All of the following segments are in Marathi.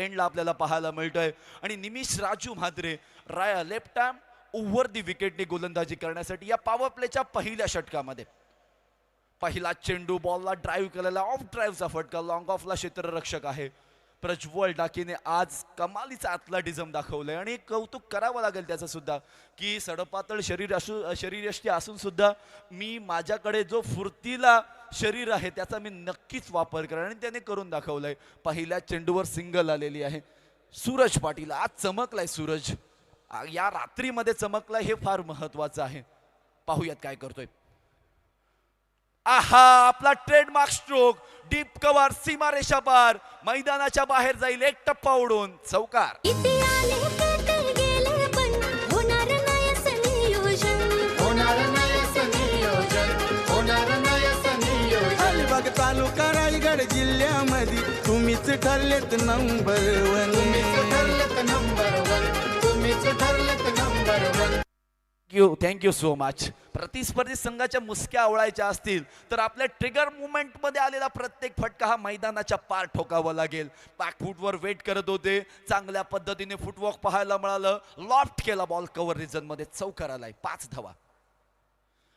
एंडला आपल्याला पाहायला मिळतोय आणि Nimish Raju Mhatre left arm over the विकेटने गोलंदाजी करण्यासाठी या पॉवर प्लेच्या पहिल्या षटकामध्ये पहिला चेंडू बॉलला ड्राईव्ह केलेला ऑफ ड्राईव्हचा फटका लॉंग ऑफला क्षेत्ररक्षक आहे प्रज्वल डाकीने आज कमालीचा ॲथलेटिझम दाखवलंय आणि कौतुक करावं लागेल त्याचं सुद्धा की सडपातळ शरीरयष्टी असून सुद्धा मी माझ्याकडे जो फुर्तीला शरीर आहे त्याचा मी नक्कीच वापर करेन आणि त्याने करून दाखवलंय पहिल्या चेंडूवर सिंगल आलेली आहे सूरज पाटील आज चमकलाय सूरज या रात्रीमध्ये चमकलाय हे फार महत्वाचं आहे पाहूयात काय करतोय आहा आपला ट्रेडमार्क स्ट्रोक डीप कव्हर सीमारेषा पार मैदानाच्या बाहेर जाईल एक टप्पा उडून चौकार तालुका रायगड जिल्ह्यामध्ये तुम्हीच ठरलेत नंबर वन तुम्हीच ठरलेत number one thank you so much प्रतिस्पर्धी संघाच्या मुसक्या आवळायच्या असतील तर आपल्या ट्रिगर मुवमेंट मध्ये आलेला प्रत्येक फटका हा मैदानाच्या पार ठोकावा लागेल बॅकफूटवर वेट करत होते चांगल्या पद्धतीने फुटवॉक पाहायला मिळालं लॉफ्ट केला बॉल कव्हर रिजन मध्ये चौकार आलाय 5 धावा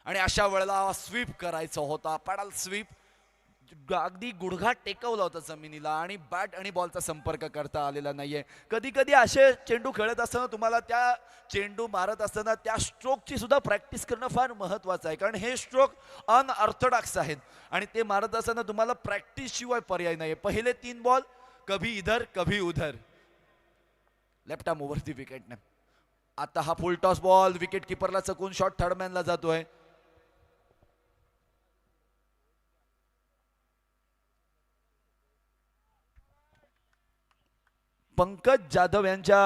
आणि अशा वेळेला स्वीप करायचा होता पॅडल स्वीप अगदी गुडघा टेकवला होता जमिनीला आणि बॅट आणि बॉलचा संपर्क करता आलेला नाहीये कधी कधी असे चेंडू खेळत असताना तुम्हाला त्या चेंडू मारत असताना त्या स्ट्रोकची सुद्धा प्रॅक्टिस करणं फार महत्वाचं आहे कारण हे स्ट्रोक अनऑर्थोडॉक्स आहेत आणि ते मारत असताना तुम्हाला प्रॅक्टिस शिवाय पर्याय नाहीये पहिले 3 बॉल कभी इधर कभी उधर लेफ्ट आर्म ओव्हर दी विकेटने आता हा फुल टॉस बॉल विकेट किपरला चकून शॉट थर्डमॅनला जातोय पंकज जाधव यांच्या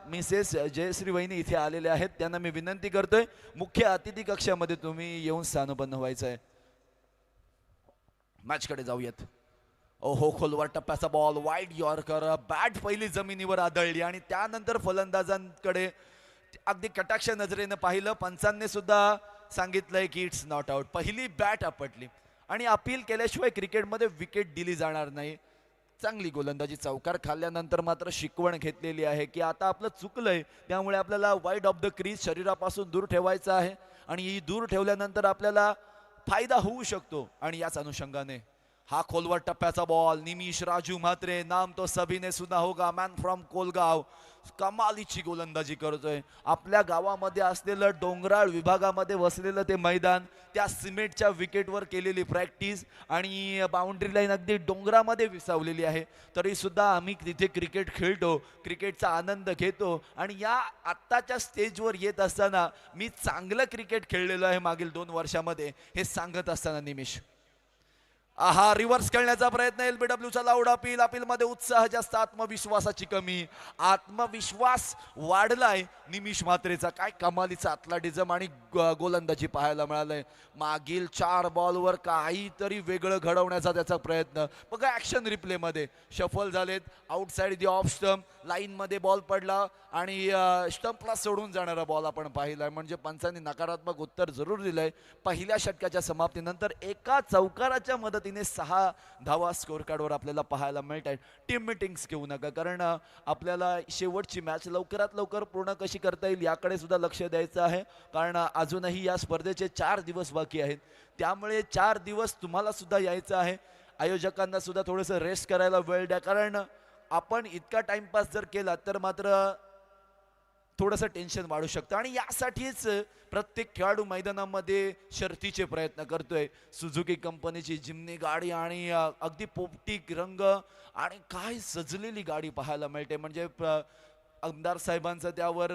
मिसेस जयश्री वहिनी इथे आलेले आहेत त्यांना मी विनंती करतोय मुख्य अतिथी कक्षामध्ये तुम्ही येऊन स्थानबद्ध व्हायचं आहे मॅच कडे जाऊयात ओहो खोलवर टप्प्याचा बॉल वाईड यॉर्कर बॅट पहिली जमिनीवर आदळली आणि त्यानंतर फलंदाजांकडे अगदी कटाक्ष नजरेने पाहिलं पंचांनी सुद्धा सांगितलंय की इट्स नॉट आउट पहिली बॅट आपटली आणि अपील केल्याशिवाय क्रिकेटमध्ये विकेट दिली जाणार नाही चांगली गोलंदाजी चौकार खाल्ल्यानंतर मात्र शिकवण घेतलेली आहे की आता आपलं चुकलंय त्यामुळे आपल्याला वाईड ऑफ द क्रीज शरीरापासून दूर ठेवायचं आहे आणि ही दूर ठेवल्यानंतर आपल्याला फायदा होऊ शकतो आणि याच अनुषंगाने हा खोलवर टप्प्याचा बॉल निमिष राजू म्हात्रे नाम तो सभी ने सुना होगा मॅन फ्रॉम कोलगाव कमालीची गोलंदाजी करतोय आपल्या गावामध्ये असलेलं डोंगराळ विभागामध्ये वसलेलं ते मैदान त्या सिमेंटच्या विकेटवर केलेली प्रॅक्टिस आणि बाउंड्री लाईन अगदी डोंगरामध्ये विसावलेली आहे तरी सुद्धा आम्ही तिथे क्रिकेट खेळतो क्रिकेटचा आनंद घेतो आणि या आत्ताच्या स्टेजवर येत असताना मी चांगलं क्रिकेट खेळलेलो आहे मागील 2 वर्षामध्ये हे सांगत असताना निमिष आहा रिव्हर्स खेळण्याचा प्रयत्न एलबीडब्ल्यूचा लाऊड अपील मध्ये उत्साह जास्त आत्मविश्वासाची कमी आत्मविश्वास वाढलाय निमिष म्हात्रेचा काय कमालीचा ॲथलेटिझम आणि गोलंदाजी पाहायला मिळालंय मागील 4 बॉलवर काहीतरी वेगळं घडवण्याचा त्याचा प्रयत्न बघा ऍक्शन रिप्ले मध्ये शफल झालेत outside the off stump line मध्ये बॉल पडला आणि स्टंपला सोडून जाणारा बॉल आपण पाहिलाय म्हणजे पंचांनी नकारात्मक उत्तर जरूर दिलंय पहिल्या षटकाच्या समाप्तीनंतर एका चौकाराच्या मदतीने 6 धावा स्कोर कार्डवर आपल्याला पाहायला मिळत आहेत टीम मीटिंग्स घेऊ नका कारण आपल्याला शेवटची मॅच लवकरात लवकर पूर्ण कशी करता येईल याकडे सुद्धा लक्ष द्यायचं आहे कारण अजूनही या स्पर्धेचे 4 दिवस बाकी आहेत त्यामुळे 4 दिवस तुम्हाला सुद्धा यायचं आहे आयोजकांना सुद्धा थोडंसं रेस्ट करायला वेळ द्या कारण आपण इतका टाइमपास जर केला तर मात्र थोडंसं टेन्शन वाढू शकतं आणि यासाठीच प्रत्येक खेळाडू मैदानामध्ये शर्तीचे प्रयत्न करतोय सुझुकी कंपनीची जिमनी गाडी आणि अगदी पोपटी रंग आणि काय सजलेली गाडी पाहायला मिळते म्हणजे आमदार साहेबांचं त्यावर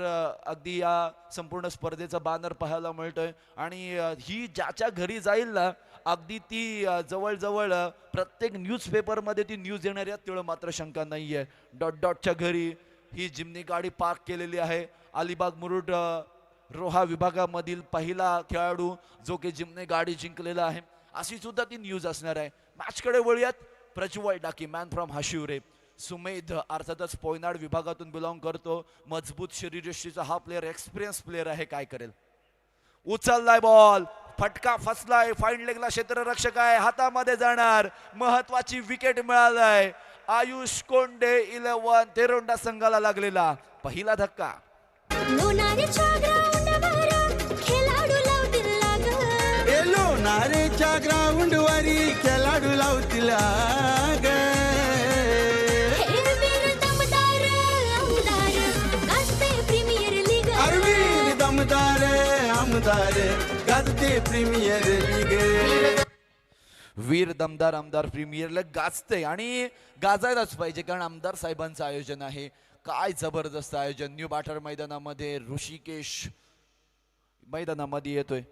अगदी या संपूर्ण स्पर्धेचा बॅनर पाहायला मिळतोय आणि ही ज्याच्या घरी जाईल ना अगदी ती जवळजवळ प्रत्येक न्यूजपेपरमध्ये ती न्यूज येणार यात तेवढं मात्र शंका नाहीये डॉटच्या घरी ही जिमनी गाडी पार्क केलेली आहे अलिबाग मुरुड रोहा विभागामधील पहिला खेळाडू जो की जिमनी गाडी जिंकलेला आहे अशी सुद्धा ती न्यूज असणार आहे मॅचकडे वळूयात प्रज्वल डाकी मॅन फ्रॉम हाशिवरे सुमेध अर्थातच पोयनाड विभागातून बिलॉंग करतो मजबूत शरीरयष्टीचा हा प्लेअर एक्सपिरियन्स प्लेअर आहे काय करेल उचललाय बॉल फटका फसलाय फाईन लेगला क्षेत्ररक्षक आहे हातामध्ये जाणार महत्वाची विकेट मिळालाय आयुष कोंडे 11 तेरोंडा संघाला लागलेला पहिला धक्का. लोणारीच्या ग्राउंडवर खेळाडू लावतील लाग. लोणारेच्या ग्राउंड वरी खेळाडू लावतील आग. हे वीर दमदार आमदार गाजते प्रीमियर लीग. अरवीर दमदार आमदार गाजते प्रीमियर लीग. वीर दमदार आमदार प्रीमियर लीग गाजते आणि गाजायलाच पाहिजे, कारण आमदार साहेबांचं आयोजन आहे. काय जबरदस्त आयोजन. न्यू बाटर मैदानामध्ये ऋषिकेश मैदानामध्ये येतोय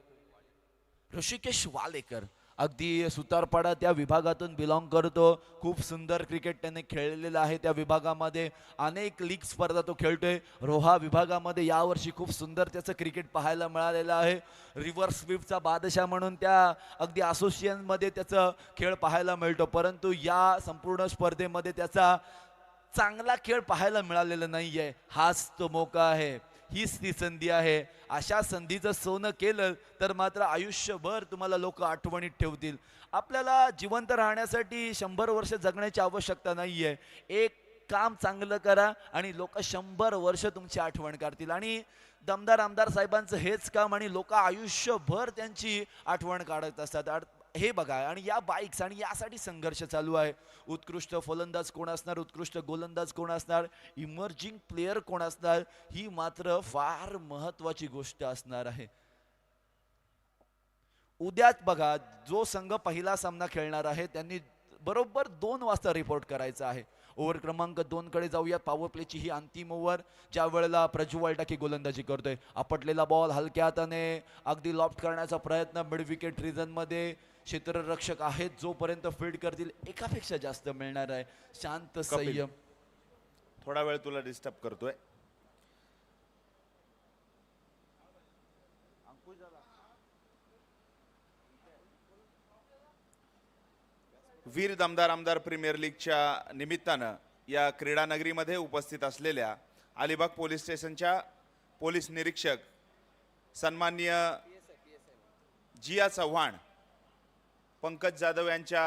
ऋषिकेश वालेकर. अगदी सुतारपाडा त्या विभागातून बिलॉंग करतो. खूप सुंदर क्रिकेट त्याने खेळलेलं आहे. त्या विभागामध्ये अनेक लीग स्पर्धा तो खेळतोय. रोहा विभागामध्ये यावर्षी खूप सुंदर त्याचं क्रिकेट पाहायला मिळालेलं आहे. रिव्हर्स स्वीपचा बादशाह म्हणून त्या अगदी असोसिएशनमध्ये त्याचं खेळ पाहायला मिळतो, परंतु या संपूर्ण स्पर्धेमध्ये त्याचा चांगला खेळ पाहायला मिळालेला नाहीये. हाच तो मौका आहे, हीच ती संधी आहे. अशा संधीचं सोनं केलं तर मात्र आयुष्यभर तुम्हाला लोक आठवणीत ठेवतील. आपल्याला जिवंत राहण्यासाठी 100 वर्ष जगण्याची आवश्यकता नाहीये. एक काम चांगलं करा आणि लोक 100 वर्ष तुमची आठवण करतील. आणि दमदार आमदार साहेबांचं हेच काम, आणि लोक आयुष्यभर त्यांची आठवण काढत असतात. हे बघा, आणि या बाईक्स आणि यासाठी संघर्ष चालू आहे. उत्कृष्ट फलंदाज कोण असणार, उत्कृष्ट गोलंदाज कोण असणार, इमर्जिंग प्लेयर कोण असणार, ही मात्र फार महत्वाची गोष्ट असणार आहे. उद्याच बघा, जो संघ पहिला सामना खेळणार आहे त्यांनी बरोबर 2 वाजता रिपोर्ट करायचा आहे. ओव्हर क्रमांक 2 कडे जाऊयात. पॉवर प्लेची ही अंतिम ओव्हर, ज्या वेळेला प्रज्वल टाकी गोलंदाजी करतोय. आपटलेला बॉल हलक्या हाताने अगदी लॉफ्ट करण्याचा प्रयत्न. मिड विकेट रिजन मध्ये क्षेत्ररक्षक आहेत, जोपर्यंत फील्ड करतील एकापेक्षा जास्त मिळणार आहे. शांत संयम. थोडा वेळ तुला डिस्टर्ब करतोय. वीर दमदार आमदार प्रीमियर लीगच्या निमित्तानं या क्रीडा नगरीमध्ये उपस्थित असलेल्या अलिबाग पोलीस स्टेशनच्या पोलीस निरीक्षक सन्माननीय जिया चव्हाण, पंकज जाधव यांच्या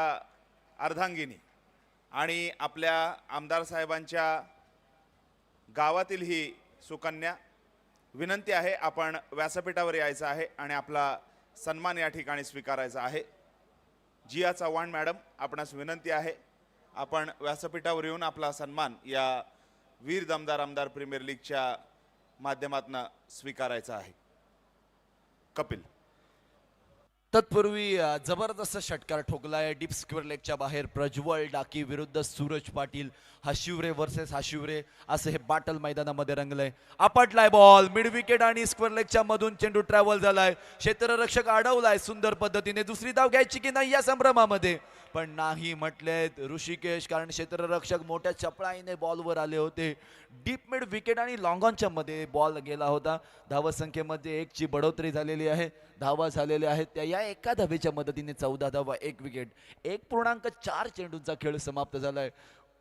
अर्धांगिनी आणि आपल्या आमदार साहेबांच्या गावातील ही सुकन्या, विनंती आहे आपण व्यासपीठावर यायचं आहे आणि आपला सन्मान या ठिकाणी स्वीकारायचा आहे. जिया चव्हाण मॅडम, आपणास विनंती आहे आपण व्यासपीठावर येऊन आपला सन्मान या वीर दमदार आमदार प्रीमियर लीगच्या माध्यमातून स्वीकारायचा आहे. कपिल. तत्पूर्वी जबरदस्त षटकार ठोकलाय डीप स्क्वेअर लेगच्या बाहेर. प्रज्वल डाकी विरुद्ध सूरज पाटील. हाशिवरे वर्सेस हाशिवरे असं हे बॅटल मैदानामध्ये रंगलंय. आपटलाय बॉल मिड विकेट आणि स्क्वेअर लेगच्या मधून चेंडू ट्रॅव्हल झालाय. क्षेत्ररक्षक अडवलाय सुंदर पद्धतीने. दुसरी धाव घ्यायची की नाही या संभ्रमामध्ये, पण नाही म्हटलेत ऋषिकेश, कारण क्षेत्ररक्षक मोठ्या चपळाईने बॉलवर आले होते. डीप मिड विकेट आणि लॉंग ऑनच्या मध्ये बॉल गेला होता. धावसंख्येमध्ये 1 ची बढोतरी झालेली आहे. धावा झालेल्या आहेत त्या या एका धावेच्या मदतीने 14 धावा 1 विकेट. 1.4 चेंडूंचा खेळ समाप्त झालाय.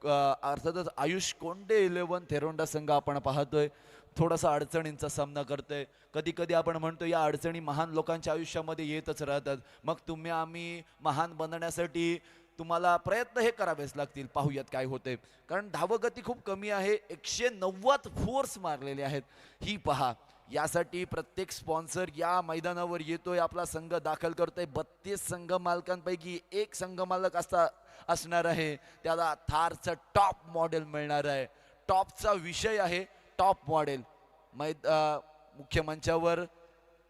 अर्थातच आयुष कोंडे 11 थेरोंडा संघ आपण पाहतोय थोडासा अडचणींचा सामना करतोय. कधी कधी आपण म्हणतो या अडचणी महान लोकांच्या आयुष्यामध्ये येतच राहतात. मग तुम्ही आम्ही महान बनण्यासाठी तुम्हाला प्रयत्न हे करावेच लागतील. पाहूयात काय होते, कारण धावगती खूप कमी आहे. 190 फोर्स मारलेले आहेत. ही पहा, यासाठी प्रत्येक स्पॉन्सर या मैदानावर येतोय, आपला संघ दाखल करतोय. 32 संघ मालकांपैकी एक संघ मालक असणार आहे. त्याला थारचं टॉप मॉडेल मिळणार आहे. टॉपचा विषय आहे टॉप मॉडेल. मुख्य मंचावर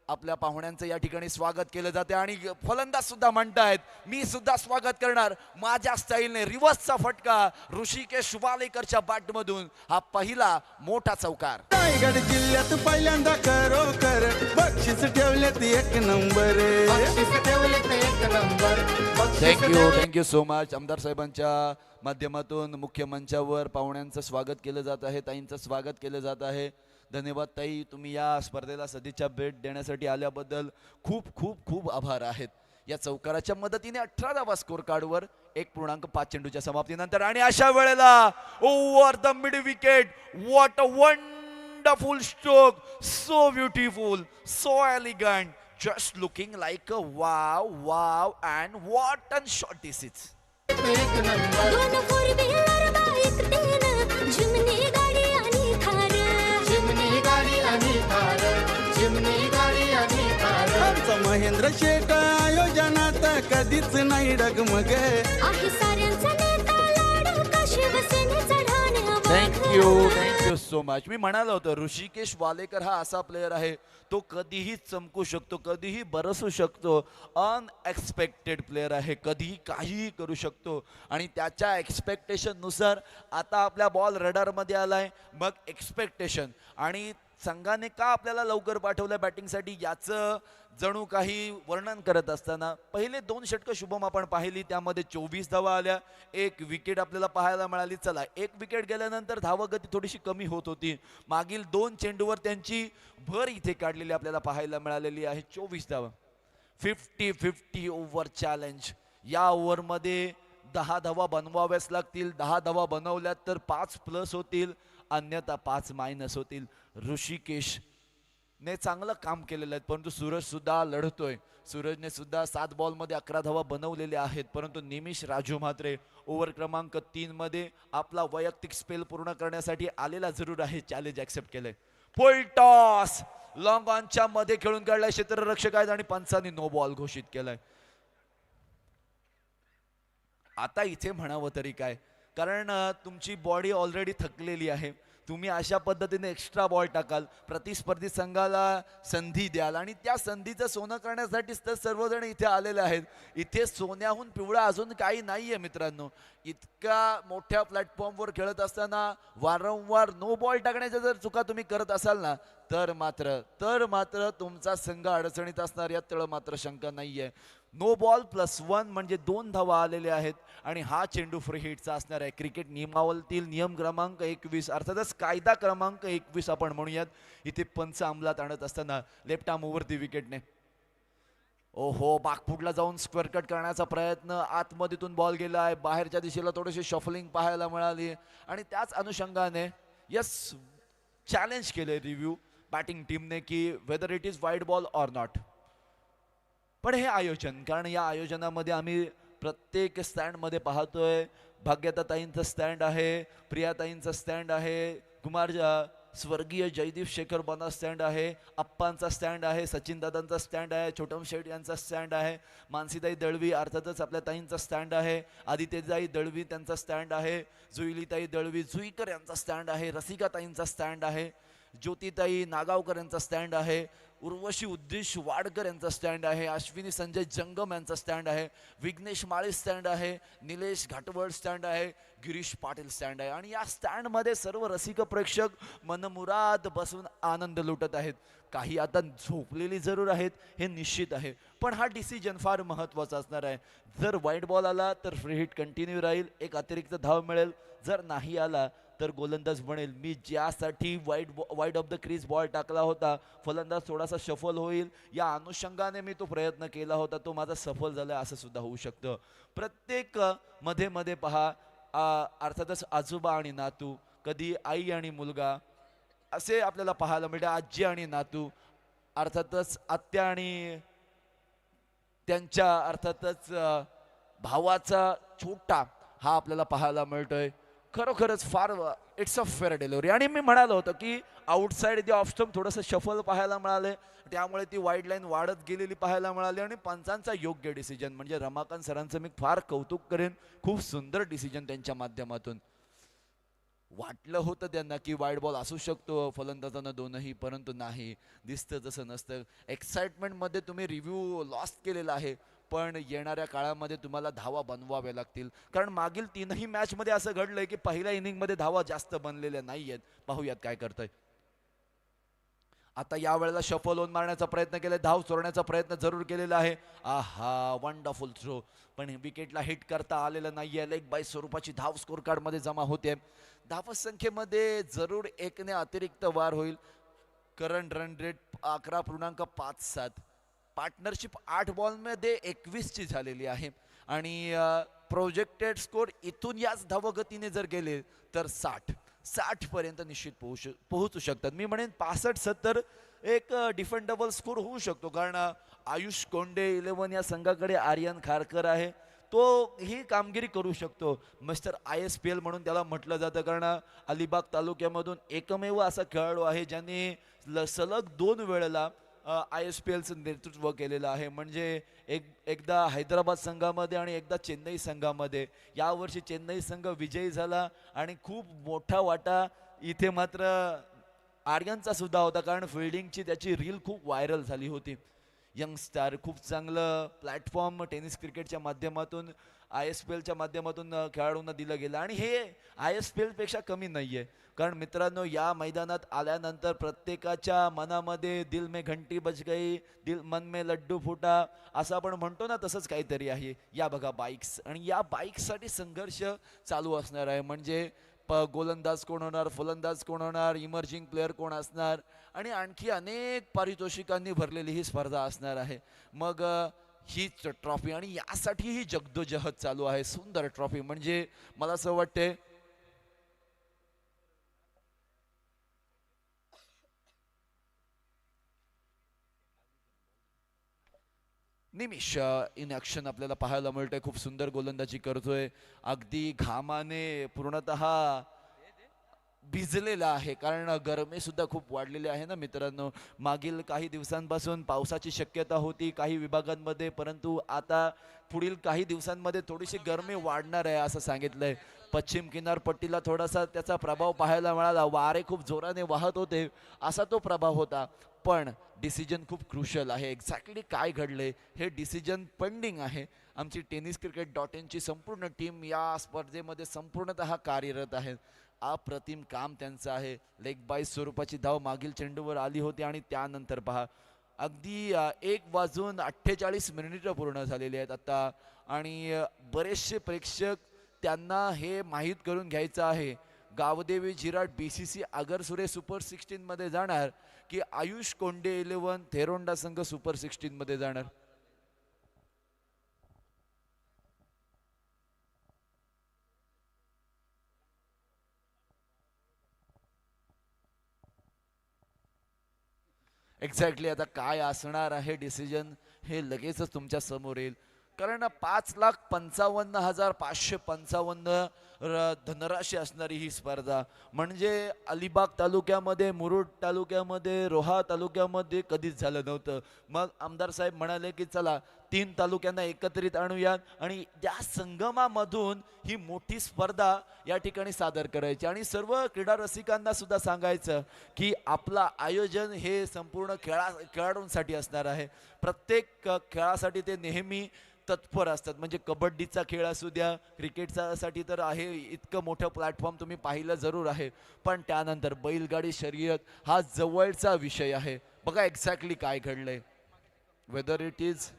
आपल्या पाहुण्यांचं या ठिकाणी स्वागत केलं जाते आणि फलंदाज सुद्धा म्हणतायत मी सुद्धा स्वागत करणार माझ्या स्टाईलने. रिव्हर्सचा फटका ऋषिकेश वालेकरच्या बॅट मधून. हा पहिला मोठा चौकार. रायगड जिल्ह्यात पहिल्यांदा खरोखर बक्षीस ठेवलेत 1 नंबर. Thank you so much. आमदार साहेबांच्या माध्यमातून मुख्य मंचावर पाहुण्यांचं स्वागत केलं जात आहे. ताईंचं स्वागत केलं जात आहे. धन्यवाद ताई, तुम्ही या स्पर्धेला सदिच्छा भेट देण्यासाठी आल्याबद्दल खूप खूप खूप आभार आहेत. या चौकाराच्या मदतीने 18 धावा स्कोर कार्डवर 1.5 चेंडूच्या समाप्तीनंतर. आणि अशा वेळेला over the mid wicket, what a wonderful stroke, so beautiful, so elegant, just looking like a wow and what a shot this is. दोन फोर व्हीलर चिमणी गाडी आणि थार चिमणी गाडी आणि थार चिमणी गाडी आणि थार आमचं महेंद्र शेठ आयोजनात कधीच नाही डगमग आहे साऱ्यांचा नेता लाडका शिवसेनेचा ढाण थँक्यू सो मच. मी म्हणालो होतो ऋषिकेश वालेकर हा असा प्लेअर आहे तो कधीही चमकू शकतो, कधीही बरसू शकतो. अनएक्सपेक्टेड प्लेअर आहे, कधीही काहीही करू शकतो आणि त्याच्या एक्सपेक्टेशन नुसार आता आपल्या बॉल रडारमध्ये आलाय. मग एक्सपेक्टेशन आणि संघाने का आपल्याला लवकर पाठवलं बॅटिंगसाठी याचं जणू काही वर्णन करत असताना पहिले 2 षटकं शुभम आपण पाहिली, त्यामध्ये 24 धावा आल्या, 1 विकेट आपल्याला पाहायला मिळाली. चला 1 विकेट गेल्यानंतर धावगती थोडीशी कमी होत होती. मागील 2 चेंडूवर त्यांची भर इथे काढलेली आपल्याला पाहायला मिळालेली आहे. 24 धावा, 50-50 ओव्हर चॅलेंज. या ओव्हरमध्ये 10 धावा बनवाव्याच लागतील. 10 धावा बनवल्यात तर 5 प्लस होतील, अन्यथा 5 मायनस होतील. ऋषिकेश ने चांगलं काम केलेलं आहे, परंतु सूरज सुद्धा लढतोय. सूरजने सुद्धा 7 बॉलमध्ये 11 धावा बनवलेल्या आहेत, परंतु निमिष राजू मात्रे ओव्हर क्रमांक 3 मध्ये आपला वैयक्तिक स्पेल पूर्ण करण्यासाठी आलेला जरूर आहे. चॅलेंज ऍक्सेप्ट केलंय. फुल टॉस लॉंग ऑनच्या मध्ये खेळून काढलाय क्षेत्ररक्षक आहेत आणि पंचांनी नो बॉल घोषित केलाय. आता इथे म्हणावं तरी काय, कारण तुमची बॉडी ऑलरेडी थकलेली आहे. तुम्ही अशा पद्धतीने एक्स्ट्रा बॉल टाकाल, प्रतिस्पर्धी संघाला संधी द्याल आणि त्या संधीचं सोनं करण्यासाठीच तर सर्वजण इथे आलेले आहेत. इथे सोन्याहून पिवळा अजून काही नाहीये मित्रांनो. इतक्या मोठ्या प्लॅटफॉर्मवर खेळत असताना वारंवार नो बॉल टाकण्याच्या जर चुका तुम्ही करत असाल ना तर मात्र तुमचा संघ अडचणीत असणार, यात तळ मात्र शंका नाहीये. नो बॉल +1 म्हणजे 2 धावा आलेल्या आहेत आणि हा चेंडू फ्री हिटचा असणार आहे. क्रिकेट नियमावलीतील नियम क्रमांक 21 अर्थातच कायदा क्रमांक 21 आपण म्हणूयात. इथे पंच अंमलात आणत असताना लेफ्ट आर्म ओव्हरती विकेटने ओहो बाकफुटला जाऊन स्क्वेअर कट करण्याचा प्रयत्न, आतमध्येतून बॉल गेला आहे, बाहेरच्या दिशेला थोडीशी शफलिंग पाहायला मिळाली आणि त्याच अनुषंगाने यस चॅलेंज केले रिव्ह्यू बॅटिंग टीमने की whether it is wide ball or not. पण हे आयोजन, कारण या आयोजनामध्ये आम्ही प्रत्येक स्टँडमध्ये पाहतोय भाग्यताताईंचं स्टँड आहे, प्रियाताईंचं स्टँड आहे, कुमार स्वर्गीय जयदीप शेखर बना स्टँड आहे, अप्पांचा स्टँड आहे, सचिन दादांचा स्टँड आहे, छोटम शेठ यांचा स्टँड आहे, मानसीताई दळवी अर्थातच आपल्या ताईंचा स्टँड आहे, आदित्यताई दळवी त्यांचा स्टँड आहे, जुईलीताई दळवी जुईकर यांचा स्टँड आहे, रसिकाताईंचा स्टँड आहे, ज्योतिताई नागावकर यांचा स्टँड आहे, उर्वशी उद्देश वाडकर यांचा स्टँड आहे, अश्विनी संजय जंगम यांचा स्टँड आहे, विघ्नेश माळी स्टँड आहे, निलेश घाटवळ स्टँड आहे, गिरीश पाटील स्टँड आहे आणि या स्टँडमध्ये सर्व रसिक प्रेक्षक मनमुराद बसून आनंद लुटत आहेत. काही आता झोपलेली जरूर आहेत हे निश्चित आहे, पण हा डिसिजन फार महत्त्वाचा असणार आहे. जर वाईट बॉल आला तर फ्री हिट कंटिन्यू राहील, एक अतिरिक्त धाव मिळेल. जर नाही आला तर गोलंदाज बनेल. मी ज्यासाठी wide of the crease ball टाकला होता, फलंदाज थोडासा शफल होईल या अनुषंगाने मी तो प्रयत्न केला होता, तो माझा सफल झाला असं सुद्धा होऊ शकतं. प्रत्येक मध्ये मध्ये पहा अर्थातच आजोबा आणि नातू, कधी आई आणि मुलगा असे आपल्याला पाहायला मिळते, आजी आणि नातू, अर्थातच आत्या आणि त्यांच्या अर्थातच भावाचा छोटा हा आपल्याला पाहायला मिळतोय. खरोखरच far it's a fair delivery. आणि मी म्हणालो होतो की आउटसाइड द ऑफ स्टंप थोडंसं शफल पाहायला मिळाले, त्यामुळे ती वाईड लाईन वाढत गेलेली पाहायला मिळाली आणि पंचांचा योग्य डिसिजन म्हणजे रमाकांत सरांचं मी फार कौतुक करेन. खूप सुंदर डिसिजन त्यांच्या माध्यमातून. वाटलं होतं त्यांना की वाईड बॉल असू शकतो फलंदाजांना दोनही, परंतु नाही, दिसतं तसं नसतं. एक्साइटमेंटमध्ये तुम्ही रिव्ह्यू लॉस्ट केलेला आहे, पण येणाऱ्या काळामध्ये तुम्हाला धावा बनवाव्या लागतील, कारण मागील 3ही मॅचमध्ये असं घडलंय की पहिल्या इनिंगमध्ये धावा जास्त बनलेल्या नाहीयेत. पाहूयात काय करतोय. आता या वेळेला शफल होऊन मारण्याचा प्रयत्न केलाय, धाव चोरण्याचा प्रयत्न जरूर केलेला आहे. आहा वंडरफुल थ्रो, पण विकेटला हिट करता आलेलं नाहीये. लेग बाय स्वरूपाची धाव स्कोर कार्ड मध्ये जमा होते. धावसंख्येमध्ये जरूर 1ने अतिरिक्त वार होईल. Current run rate 11.57. पार्टनरशिप 8 बॉलमध्ये 21 ची झालेली आहे आणि प्रोजेक्टेड स्कोर इथून याच धावगतीने जर गेले तर 60 पर्यंत निश्चित पोहोचू शकतात. मी म्हणेन 65-70 एक डिफेंडेबल स्कोर होऊ शकतो, कारण आयुष कोंडे 11 या संघाकडे आर्यन खारकर आहे, तो ही कामगिरी करू शकतो. मिस्टर ISPL म्हणून त्याला म्हटलं जातं, कारण अलिबाग तालुक्यामधून एकमेव असा खेळाडू आहे ज्यांनी सलग 2 वेळेला ISPLचं नेतृत्व केलेलं आहे. म्हणजे एकदा हैदराबाद संघामध्ये आणि एकदा चेन्नई संघामध्ये. यावर्षी चेन्नई संघ विजयी झाला आणि खूप मोठा वाटा इथे मात्र आर्यनचा सुद्धा होता, कारण फिल्डिंगची त्याची रील खूप व्हायरल झाली होती. यंगस्टार खूप चांगलं प्लॅटफॉर्म टेनिस क्रिकेटच्या माध्यमातून ISPLच्या माध्यमातून खेळाडूंना दिलं गेलं आणि हे ISPL पेक्षा कमी नाही आहे. कारण मित्रांनो, या मैदानात आल्यानंतर प्रत्येकाच्या मनामध्ये दिल में घंटी बज गई, मन में लड्डू फुटा असं आपण म्हणतो ना, तसंच काहीतरी आहे. या बघा बाईक्स, आणि या बाईक्ससाठी संघर्ष चालू असणार आहे. म्हणजे गोलंदाज कोण होणार, फलंदाज कोण होणार, इमर्जिंग प्लेअर कोण असणार आणि आणखी अनेक पारितोषिकांनी भरलेली ही स्पर्धा असणार आहे. मग ही ट्रॉफी, आणि यासाठी ही जगदोजहद चालू आहे. सुंदर ट्रॉफी, म्हणजे मला असं वाटतंय निमिष इन ॲक्शन आपल्याला पाहायला मिळतंय. खूप सुंदर गोलंदाजी करतोय, अगदी घामाने पूर्णतः भिजलेला आहे, कारण गरमी सुद्धा खूप वाढलेली आहे ना मित्रांनो. मागील काही दिवसांपासून पावसाची शक्यता होती काही विभागांमध्ये, परंतु आता पुढील काही दिवसांमध्ये थोडीशी गरमी वाढणार आहे असं सांगितलंय. पश्चिम किनारपट्टीला थोडासा त्याचा प्रभाव पाहायला मिळाला. वारे खूप जोराने वाहत होते असा तो प्रभाव होता, पण डिसिजन खूप क्रुशल आहे. एक्झॅक्टली काय घडले हे डिसिजन पेंडिंग आहे. आमची tenniscricket.inची संपूर्ण टीम या स्पर्धेमध्ये संपूर्णतः कार्यरत आहे. अप्रतिम काम त्यांचं आहे. लेग बाय स्वरूपाची धाव मागील चेंडूवर आली होती आणि त्यानंतर पहा अगदी 1:48 पूर्ण झालेले आहेत आता, आणि बरेचसे प्रेक्षक त्यांना हे माहीत करून घ्यायचं आहे, गावदेवी झिराट BCC आगरसुरे सुपर 16 मध्ये जाणार की आयुष कोंडे 11 थेरोंडा संघ सुपर 16 मध्ये जाणार. एक्झॅक्टली आता काय असणार आहे डिसिजन हे लगेचच तुमच्या समोर येईल, कारण 5,55,555 धनराशी असणारी ही स्पर्धा. म्हणजे अलिबाग तालुक्यामध्ये, मुरुड तालुक्यामध्ये, रोहा तालुक्यामध्ये कधीच झालं नव्हतं. मग आमदार साहेब म्हणाले की चला 3 तालुक्यांना एकत्रित आणूयात आणि त्या संगमामधून ही मोठी स्पर्धा या ठिकाणी सादर करायची, आणि सर्व क्रीडा रसिकांना सुद्धा सांगायचं की आपलं आयोजन हे संपूर्ण खेळाडूंसाठी असणार आहे. प्रत्येक खेळासाठी ते नेहमी तत्पर असतात. म्हणजे कबड्डीचा खेळ असू द्या, क्रिकेटचा साठी तर आहे, इतकं मोठं प्लॅटफॉर्म तुम्ही पाहिलं जरूर आहे, पण त्यानंतर बैलगाडी शर्यत हा जवळचा विषय आहे. बघा एक्झॅक्टली काय घडलंय, वेदर इट इज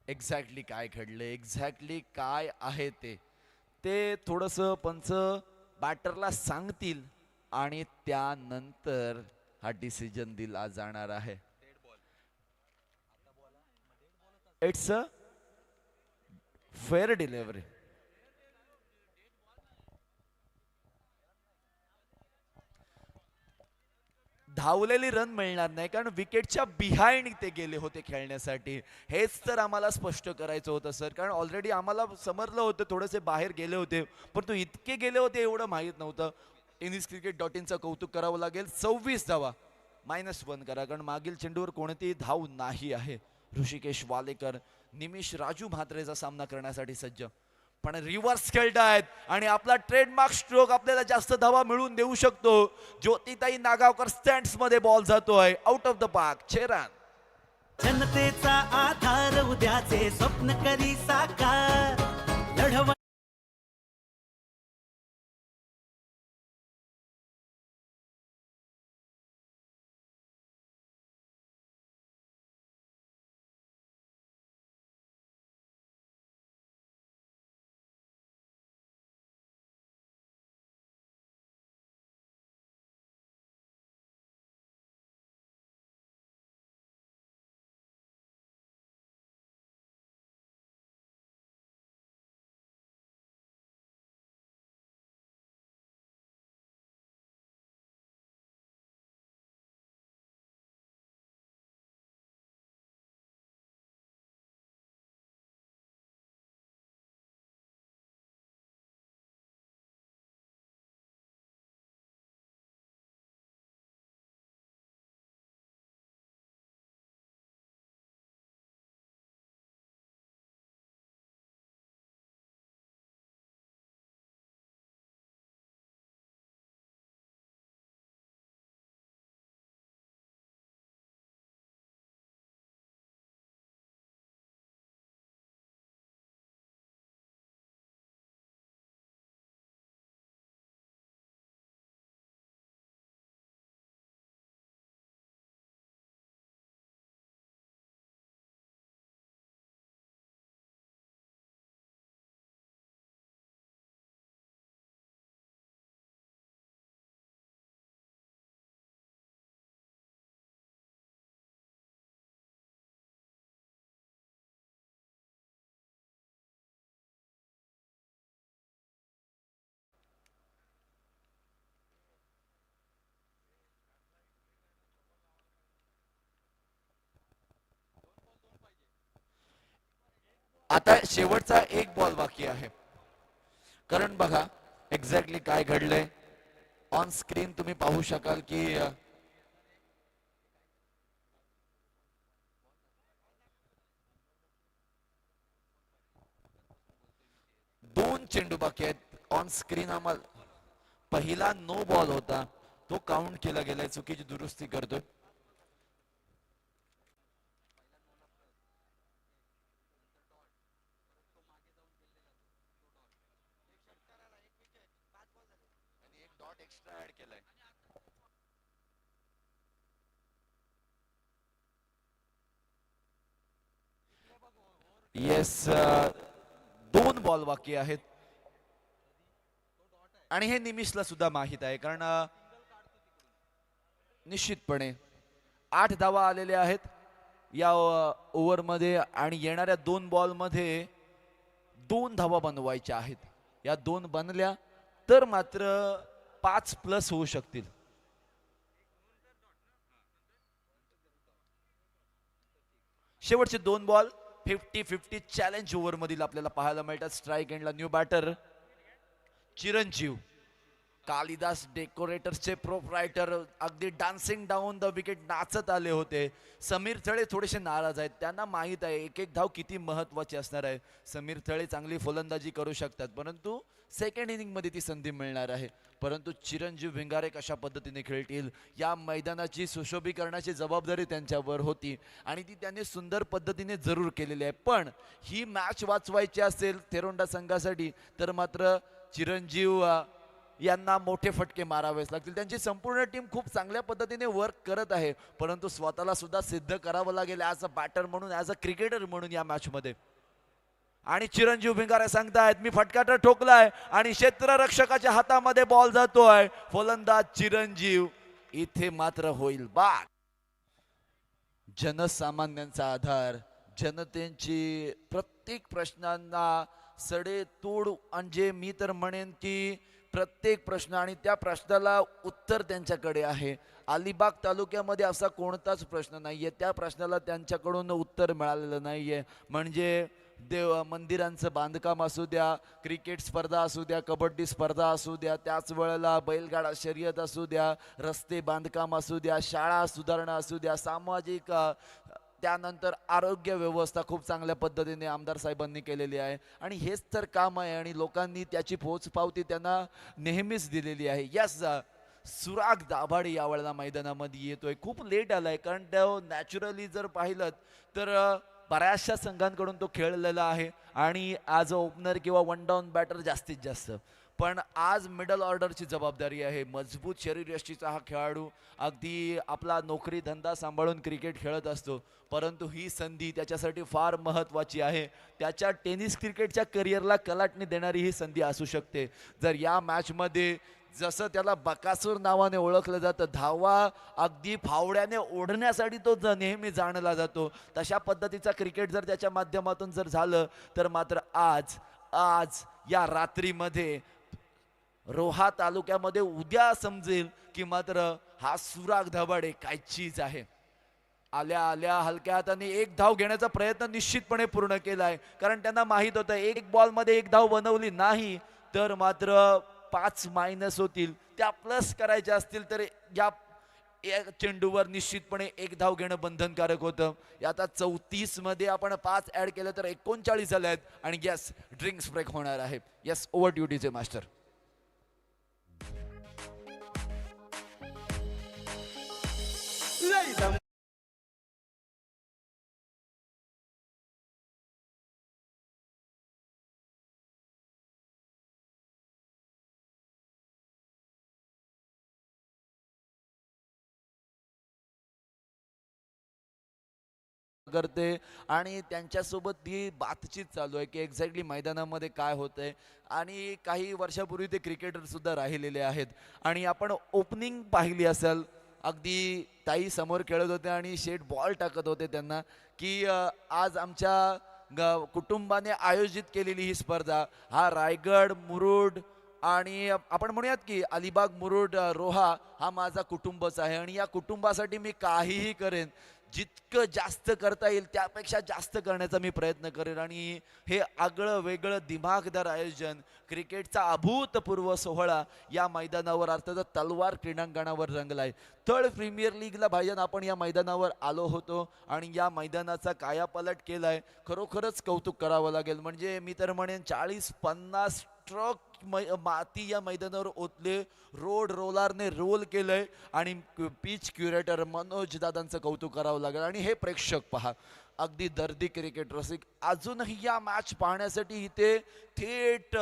एक्झॅक्टली काय घडलंय, एक्झॅक्टली काय आहे ते थोडंसं पंच बॅटरला सांगतील आणि त्यानंतर हा डिसिजन दिला जाणार आहे. It's a fair delivery. धावलेली रन मिळणार नाही, कारण विकेटच्या बिहाइंड ते गेले होते खेळण्यासाठी. हेच तर आम्हाला स्पष्ट करायचं होतं सर, कारण ऑलरेडी आम्हाला समजलं होतं थोडेसे बाहेर गेले होते, परंतु इतके गेले होते एवढं माहीत नव्हतं. tenniscricket.inचं कौतुक करावं लागेल. 26 धावा -1 करा, कारण मागील चेंडूवर कोणतीही धाव नाही आहे. ऋषिकेश वालेकर निमिष राजू म्हात्रेचा सामना करण्यासाठी सज्ज, पण रिव्हर्स खेळतायत आणि आपला ट्रेडमार्क स्ट्रोक आपल्याला जास्त धावा मिळवून देऊ शकतो. ज्योतिताई नागावकर स्टँड्स मध्ये बॉल जातोय out of the park. 6 run. जनतेचा आधार उद्याचे स्वप्न करी साकार लढव आता शेवटचा एक बॉल बाकी आहे, कारण बघा एक्झॅक्टली काय घडलंय ऑन स्क्रीन तुम्ही पाहू शकाल की दोन चेंडू बाकी आहेत ऑन स्क्रीन. आम्हाला पहिला नो बॉल होता तो काउंट केला गेलाय, चुकीची दुरुस्ती करतोय. एक्स्ट्रा ऍड केलाय. येस, दोन बॉल बाकी आहेत आणि हे निमिषला सुद्धा माहित आहे, कारण निश्चितपणे 8 धावा आलेल्या आहेत या ओव्हरमध्ये आणि येणाऱ्या 2 बॉलमध्ये 2 धावा बनवायच्या आहेत. या 2 बनल्या तर मात्र 5+ होऊ शकतील. शेवटचे 2 बॉल 50-50 चॅलेंज ओव्हर मधील आपल्याला पाहायला मिळतात. स्ट्राईक एंडला न्यू बॅटर चिरंजीव. कालिदास डेकोरेटर्सचे प्रोप्रायटर अगदी डान्सिंग डाऊन द विकेट नाचत आले होते. समीर थळे थोडेसे नाराज आहेत, त्यांना माहित आहे एक एक धाव किती महत्वाची असणार आहे. समीर थळे चांगली फलंदाजी करू शकतात, परंतु सेकंड इनिंग मध्ये ती संधी मिळणार आहे. परंतु चिरंजीव भिंगारे कशा पद्धतीने खेळतील या मैदानाची सुशोभीकरणाची जबाबदारी त्यांच्यावर होती आणि ती त्यांनी सुंदर पद्धतीने जरूर केलेली आहे. पण ही मॅच वाचवायची असेल थेरोंडा संघासाठी तर मात्र चिरंजीव यांना मोठे फटके मारावेच लागतील. त्यांची संपूर्ण टीम खूप चांगल्या पद्धतीने वर्क करत आहे, परंतु स्वतःला सुद्धा सिद्ध करावं लागेल ॲज अ बॅटर म्हणून, ॲज अ क्रिकेटर म्हणून या मॅच मध्ये. आणि चिरंजीव भिंगारे सांगतायत मी फटका ठोकलाय आणि क्षेत्ररक्षकाच्या हातामध्ये बॉल जातोय. फलंदाज चिरंजीव, इथे मात्र होईल बाद. जनसामान्यांचा आधार, जनतेची प्रत्येक प्रश्नांना सडेतोड, म्हणजे मी तर म्हणेन की प्रत्येक प्रश्न आणि त्या प्रश्नाला उत्तर त्यांच्याकडे आहे. अलिबाग तालुक्यामध्ये असा कोणताच प्रश्न नाहीये त्या प्रश्नाला त्यांच्याकडून उत्तर मिळालेलं नाहीये. म्हणजे देव मंदिरांचं बांधकाम असू द्या, क्रिकेट स्पर्धा असू द्या, कबड्डी स्पर्धा असू द्या, त्याच वेळेला बैलगाडा शर्यत असू द्या, रस्ते बांधकाम असू द्या, शाळा सुधारणा असू द्या, सामाजिक त्यानंतर आरोग्य व्यवस्था खूप चांगल्या पद्धतीने आमदार साहेबांनी केलेली आहे. आणि हेच तर काम आहे आणि लोकांनी त्याची पोचपावती त्यांना नेहमीच दिलेली आहे. यस, सुराग दाभाडे यावेळेला मैदानामध्ये येतोय. खूप लेट आलाय, कारण तो नॅचरली जर पाहिलं तर बऱ्याचशा संघांकडून तो खेळलेला आहे आणि ॲज अ ओपनर किंवा वन डाऊन बॅटर जास्तीत जास्त. पण आज मिडल ऑर्डरची जबाबदारी आहे. मजबूत शरीरयष्टीचा हा खेळाडू अगदी आपला नोकरी धंदा सांभाळून क्रिकेट खेळत असतो, परंतु ही संधी त्याच्यासाठी फार महत्त्वाची आहे. त्याच्या टेनिस क्रिकेटच्या करिअरला कलाटणी देणारी ही संधी असू शकते. जर या मॅचमध्ये जसं त्याला बकासूर नावाने ओळखलं जातं, धावा अगदी फावड्याने ओढण्यासाठी तो नेहमी जाणला जातो, तशा पद्धतीचा क्रिकेट जर त्याच्या माध्यमातून जर झालं तर मात्र आज या रात्रीमध्ये रोहा तालुक्यामध्ये उद्या समजेल की मात्र हा सुराग दाभाडे काय चीज आहे. आल्या आल्या हलक्या हाताने एक धाव घेण्याचा प्रयत्न निश्चितपणे पूर्ण केलाय, कारण त्यांना माहित होतं एक बॉलमध्ये एक धाव बनवली नाही तर मात्र 5- होतील. त्या प्लस करायच्या असतील तर या चेंडूवर निश्चितपणे एक धाव घेणं बंधनकारक होतं. आता 34 मध्ये आपण 5 ऍड केलं तर 39 झाले आहेत आणि यस, ड्रिंक्स ब्रेक होणार आहे. Yes, over two DJ master. करते आणि त्यांच्यासोबत ती बातचीत चालू आहे की एक्झॅक्टली मैदानामध्ये काय होतंय. आणि काही वर्षापूर्वी ते क्रिकेटर सुद्धा राहिलेले आहेत आणि आपण ओपनिंग पाहिली असेल, अगदी ताई समोर खेळत होते आणि शेट बॉल टाकत होते त्यांना की आज आमच्या कुटुंबाने आयोजित केलेली ही स्पर्धा, हा रायगड मुरुड आणि आपण म्हणूयात की अलिबाग मुरुड रोहा हा माझा कुटुंबच आहे आणि या कुटुंबासाठी मी काहीही करेन. जितकं जास्त करता येईल त्यापेक्षा जास्त करण्याचा मी प्रयत्न करेन आणि हे आगळं वेगळं दिमागदार आयोजन, क्रिकेटचा अभूतपूर्व सोहळा या मैदानावर अर्थात तलवार क्रीडांगणावर रंगलाय. थर्ड प्रीमियर लीगला भाईजान आपण या मैदानावर आलो होतो आणि या मैदानाचा कायापालट केलाय. खरोखरच कौतुक करावं लागेल. म्हणजे मी तर म्हणेन 40-50 ट्रक माती या मैदानावर ओतले, रोड रोलरने रोल केलंय आणि पिच क्युरेटर मनोज दादांचं कौतुक करावं लागेल. आणि हे प्रेक्षक पहा, अगदी दर्दी क्रिकेट रसिक अजूनही या मॅच पाहण्यासाठी इथे थेट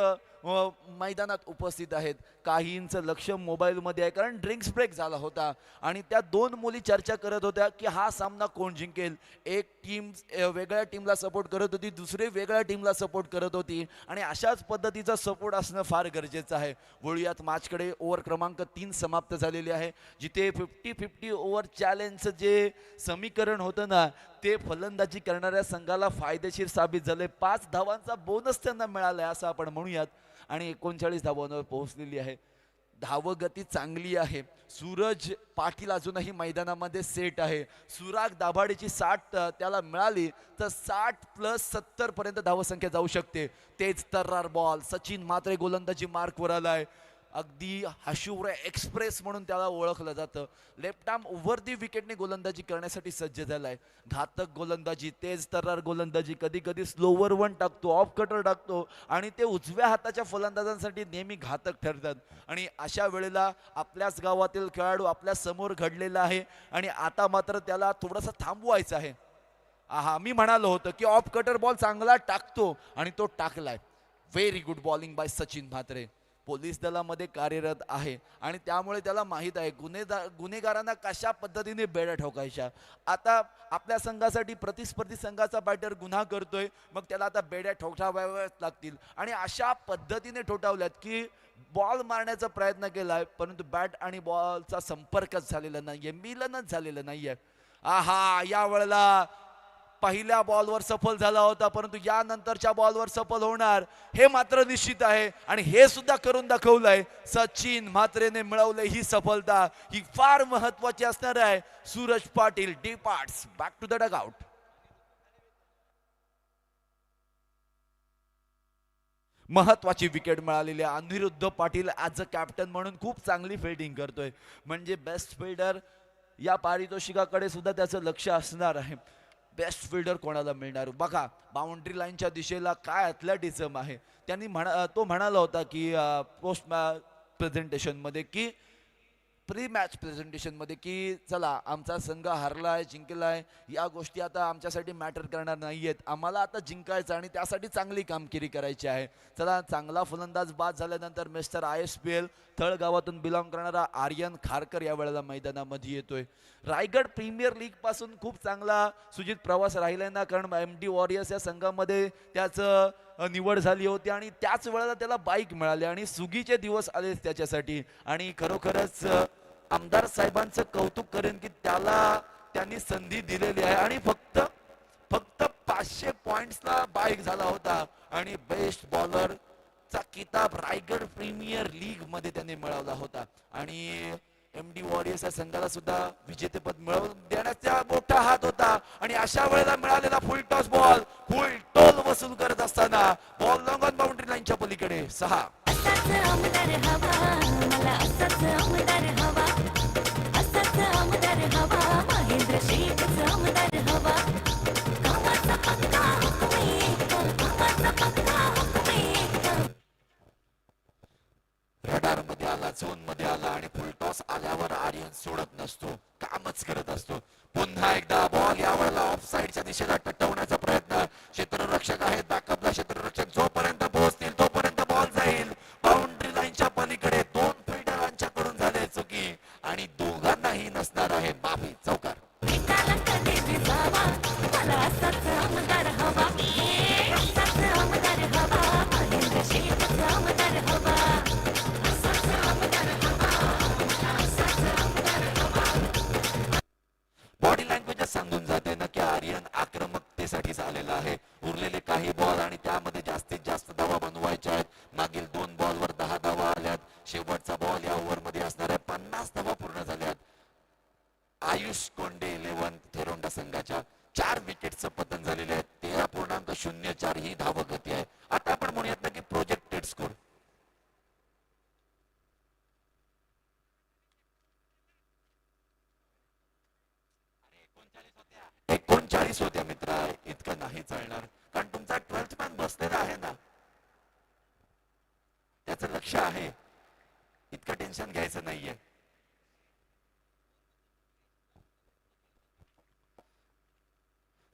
मैदानात उपस्थित आहेत. काहींचं लक्ष मोबाईलमध्ये आहे कारण ड्रिंक्स ब्रेक झाला होता आणि त्या दोन मुली चर्चा करत होत्या की हा सामना कोण जिंकेल. एक टीम वेगळ्या टीमला सपोर्ट करत होती, दुसरी वेगळ्या टीमला सपोर्ट करत होती आणि अशाच पद्धतीचा सपोर्ट असणं फार गरजेचं आहे. वळूयात मॅचकडे. ओव्हर क्रमांक 3 समाप्त झालेली आहे, जिथे 50-50 ओव्हर चॅलेंजचं जे समीकरण होतं ना ते फलंदाजी करणाऱ्या संघाला फायदेशीर साबित झाले. 5 धावांचा बोनस त्यांना मिळालाय असं आपण म्हणूयात आणि 39 धावांवर पोहोचलेली आहे. धावगती चांगली आहे. सूरज पाटील अजूनही मैदानामध्ये सेट आहे. सुराग दाभाडेची 60 त्याला मिळाली तर 60+70 पर्यंत धावसंख्या जाऊ शकते. तेच तर्रार बॉल. सचिन म्हात्रे गोलंदाजी मार्कवर आलाय. अगदी हशिवरे एक्सप्रेस म्हणून त्याला ओळखलं जातं. लेफ्ट आर्म ओव्हर दी विकेटने गोलंदाजी करण्यासाठी सज्ज झालाय. घातक गोलंदाजी, तेज तर्रार गोलंदाजी, कधी कधी स्लोवर वन टाकतो, ऑफ कटर टाकतो आणि ते उजव्या हाताच्या फलंदाजांसाठी नेहमी घातक ठरतात. आणि अशा वेळेला आपल्याच गावातील खेळाडू आपल्या समोर घडलेला आहे आणि आता मात्र त्याला थोडंसं थांबवायचं आहे. मी म्हणालो होतं की ऑफ कटर बॉल चांगला टाकतो आणि तो टाकलाय. Very good bowling bye Sachin Mhatre. Police दलामध्ये कार्यरत आहे आणि त्यामुळे त्याला माहीत आहे गुन्हेगारांना कशा पद्धतीने बेड्या ठोकायच्या. आता आपल्या संघासाठी प्रतिस्पर्धी संघाचा बॅटर गुन्हा करतोय, मग त्याला आता बेड्या ठोठाव्याच लागतील आणि अशा पद्धतीने ठोठावल्यात की बॉल मारण्याचा प्रयत्न केलाय परंतु बॅट आणि बॉलचा संपर्कच झालेला नाहीये, मिलनच झालेलं नाहीये. या वेळेला पहिल्या बॉलवर सफल झाला होता परंतु यानंतरच्या बॉलवर सफल होणार हे मात्र निश्चित आहे आणि हे सुद्धा करून दाखवलंय. सचिन म्हात्रेने मिळवले ही सफलता, ही फार महत्वाची असणार आहे. Suraj Patil departs back to the dugout. महत्वाची विकेट मिळालेली आहे. Aniruddha Patil as a captain म्हणून खूप चांगली फिल्डिंग करतोय. म्हणजे बेस्ट फिल्डर या पारितोषिकाकडे सुद्धा त्याचं लक्ष असणार आहे. बेस्ट फिल्डर कोणाला मिळणार बघा. बाउंड्री लाईनच्या दिशेला काय ॲथलेटिझम आहे. त्यांनी तो म्हणाला होता की पोस्ट मॅच प्रेझेंटेशनमध्ये की प्री मॅच प्रेझेंटेशनमध्ये की चला आमचा संघ हारलाय जिंकलाय या गोष्टी आता आमच्यासाठी मॅटर करणार नाही आहेत. आम्हाला आता जिंकायचं आणि त्यासाठी चांगली कामगिरी करायची आहे. चला चांगला फलंदाज बाद झाल्यानंतर मिस्टर ISPL तळगावातून बिलॉंग करणारा आर्यन खारकर या वेळेला मैदानामध्ये येतोय. रायगड प्रीमियर लीग पासून खूप चांगला सुजित प्रवास राहिलाय ना, कारण MD वॉरियर्स या संघामध्ये त्याचं निवड झाली होती आणि त्याच वेळेला त्याला बाईक मिळाली आणि सुगीचे दिवस आले त्याच्यासाठी. आणि खरोखरच आमदार साहेबांचं कौतुक करेन की त्याला त्यांनी संधी दिलेली आहे आणि फक्त 500 पॉइंट्सला बाईक झाला होता आणि बेस्ट बॉलरचा किताब रायगड प्रीमियर लीग मध्ये त्यांनी मिळवला होता. आणि MD वॉरियर्स या संघाला सुद्धा विजेतेपद मिळवून देण्याचा मोठा हात होता आणि अशा वेळेला मिळालेला फुल टॉस बॉल फुल टोल वसूल करत असताना बॉल लॉंग ऑन बाउंड्री लाईनच्या पलीकडे 6. असाच आमदार हवा मला, असाच आमदार हवा, असाच आमदार हवा, महेंद्र शेखच आमदार हवा. गावाचा पक्का हुकमी, गावाचा पक्का हुकमी. रडार मध्ये आला, झोन मध्ये आला आणि फुल टॉस आल्यावर आर्यन सोडत नसतो, कामच करत असतो. पुन्हा एकदा बॉल यावेळेला ऑफ साइडच्या दिशेला टटवण्याचा प्रयत्न. क्षेत्ररक्षक आहेत बॅकअपला. क्षेत्ररक्षक जोपर्यंत पोहोचतील तोपर्यंत बॉल जाईल बाउंड्री लाईनच्या पलीकडे. 2 फिल्डरांच्याकडून झाले चुकी आणि दोघांनाही नसणार आहे माफी. चौकार. एकाला कधी विसावा मला, असाच आमदार हवा, असाच आमदार हवा, महेंद्र शेखच आमदार हवा. बॉडी लँग्वेज सांगून जाते ना की आर्यन आक्रमकतेसाठीच आलेला आहे. उरलेले काही बॉल आणि त्यामध्ये जास्तीत जास्त धावा बनवायच्या आहेत. मागील 2 बॉलवर 10 धावा आल्यात. शेवटचा बॉल या ओव्हरमध्ये असणाऱ्या 50 धावा पूर्ण झाल्यात. आयुष कोंडे 11 थेरोंडा संघ. ही धावगती आहे. आता आपण म्हणूयात ना की प्रोजेक्टेड स्कोर 39 होत्या मित्रा. इतकं नाही चालणार, कारण तुमचा 12th मॅन बसलेला आहे ना, त्याचं लक्ष आहे. इतकं टेन्शन घ्यायचं नाहीये.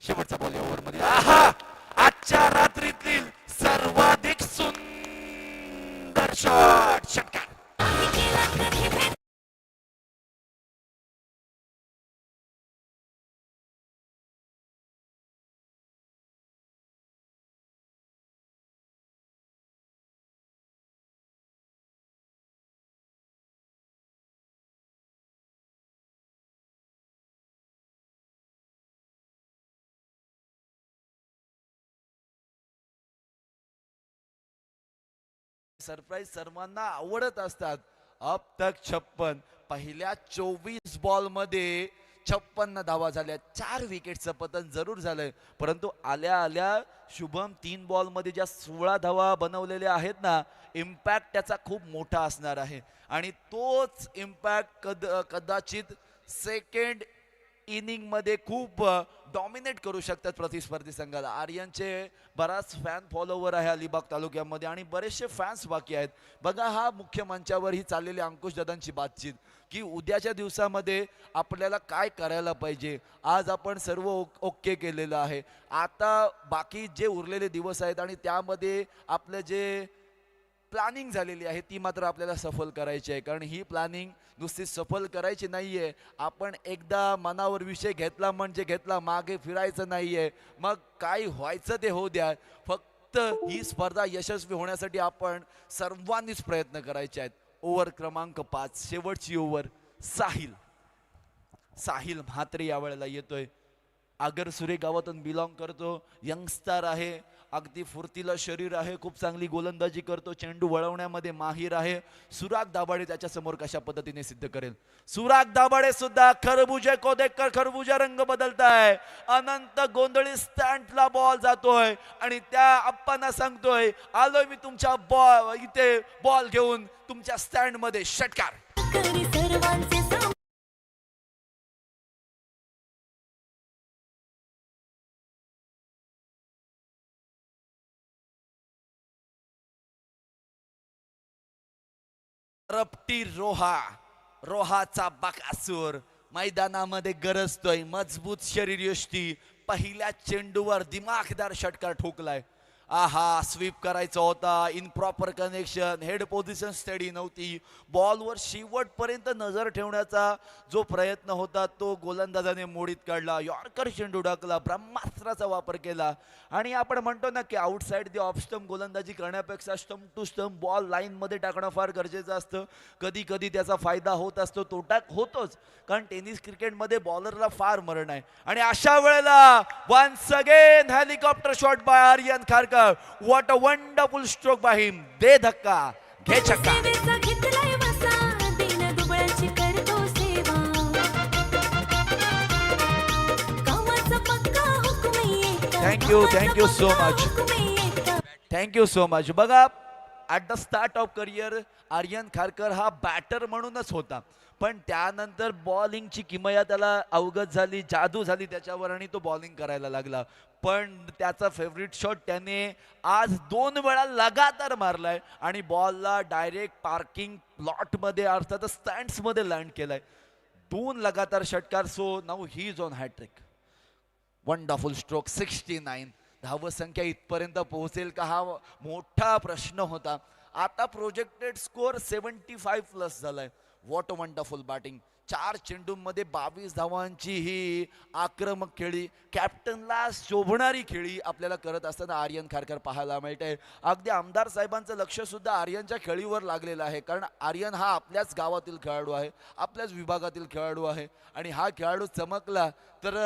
शेवटचा बॉल ओव्हर मध्ये. आहा, आजच्या रात्रीतील सर्वाधिक सुंदर शॉट. षटकार. सरप्राईज सर्वांना आवडत असतात. अब तक 56, पहिल्या 24 बॉल मध्ये 56 धावा झाल्या. 4 विकेटचं पतन जरूर झालंय, परंतु आल्या आल्या शुभम 3 बॉल मध्ये ज्या 16 धावा बनवलेल्या आहेत ना, इम्पॅक्ट त्याचा खूप मोठा असणार आहे. आणि तोच इम्पॅक्ट कदाचित सेकंड इनिंग मध्ये खूप डॉमिनेट करू शकतात प्रतिस्पर्धी संघाला. आर्यनचे बराच फॅन फॉलोवर आहे अलिबाग तालुक्यामध्ये आणि बरेचसे फॅन्स बाकी आहेत. बघा, हा मुख्य मंचावर ही चाललेली अंकुश दादांची बातचीत की उद्याच्या दिवसामध्ये आपल्याला काय करायला पाहिजे. आज आपण सर्व ओके केलेलं आहे. आता बाकी जे उरलेले दिवस आहेत आणि त्यामध्ये आपलं जे प्लॅनिंग झालेली आहे ती मात्र आपल्याला सफल करायची आहे. कारण ही प्लॅनिंग नुसती सफल करायची नाहीये. आपण एकदा मनावर विषय घेतला म्हणजे घेतला, मागे फिरायचं नाहीये. मग काय व्हायचं ते होऊ द्या. फक्त ही स्पर्धा यशस्वी होण्यासाठी आपण सर्वांनीच प्रयत्न करायचे आहेत. ओव्हर क्रमांक 5, शेवटची ओव्हर. साहिल म्हात्रे यावेळेला येतोय. आगरसुरे गावातून बिलॉंग करतो. यंगस्टर आहे, अगदी फुर्तीला शरीर आहे, खूप चांगली गोलंदाजी करतो, चेंडू वळवण्यामध्ये माहीर आहे. सुराग दाभाडे त्याच्या समोर कशा पद्धतीने सिद्ध करेल. सुराग दाभाडे सुद्धा खरबुजे को देखकर खरबुजा रंग बदलताय. अनंत गोंधळी स्टँडला बॉल जातोय आणि त्या अप्पांना सांगतोय, आलोय मी तुमच्या बॉल इथे बॉल घेऊन तुमच्या स्टँड मध्ये. षटकार. करी सर्वांचे साम रपटी रोहाचा बकासूर मैदानामध्ये गरजतोय. मजबूत शरीरयष्टी, पहिल्या चेंडूवर दिमाखदार षटकार ठोकलाय. आहा, स्वीप करायचा होता, improper connection, head position study नव्हती. बॉलवर शेवटपर्यंत नजर ठेवण्याचा जो प्रयत्न होता तो गोलंदाजाने मोडीत काढला. यॉर्कर चेंडू टाकला, ब्रह्मास्त्राचा वापर केला. आणि आपण म्हणतो ना की आउटसाइड दी ऑफ स्टंप गोलंदाजी करण्यापेक्षा stump to stump ball line मध्ये टाकणं फार गरजेचं असतं. कधी कधी त्याचा फायदा होत असतो, तोटा होतोच, कारण टेनिस क्रिकेटमध्ये बॉलरला फार मरण आहे. आणि अशा वेळेला once again helicopter shot by Aryan Kharkar. What a wonderful stroke by him. दे धक्का, घे छक्का. सेवेचा घेतलाय वसा, दीन दुबळ्याची करतो सेवा. गावाचा पक्का हुकमी एक. Thank you so much. Thank you so much. बघा, at the start of career Aryan Kharkar हा बॅटर म्हणूनच होता, पण त्यानंतर बॉलिंगची किमया त्याला अवगत झाली, जादू झाली त्याच्यावर आणि तो बॉलिंग करायला लागला. पण त्याचा फेवरेट शॉट त्याने आज 2 वेळा लगातार मारलाय आणि बॉलला डायरेक्ट पार्किंग प्लॉटमध्ये अर्थात स्टँड्समध्ये लँड केलाय. 2 लगातार षटकार. So now he is on hat-trick. Wonderful stroke. 69. धावसंख्या इथपर्यंत पोहोचेल का हा मोठा प्रश्न होता. आता प्रोजेक्टेड स्कोअर 75 प्लस झालाय. What a wonderful batting. 4 चेंडूंमध्ये 22 धावांची ही आक्रमक खेळी, कॅप्टनला शोभणारी खेळी आपल्याला करत असताना आर्यन खारकर पाहायला मिळते. अगदी आमदार साहेबांचं लक्ष सुद्धा आर्यनच्या खेळीवर लागलेलं आहे, कारण आर्यन हा आपल्याच गावातील खेळाडू आहे, आपल्याच विभागातील खेळाडू आहे आणि हा खेळाडू चमकला तर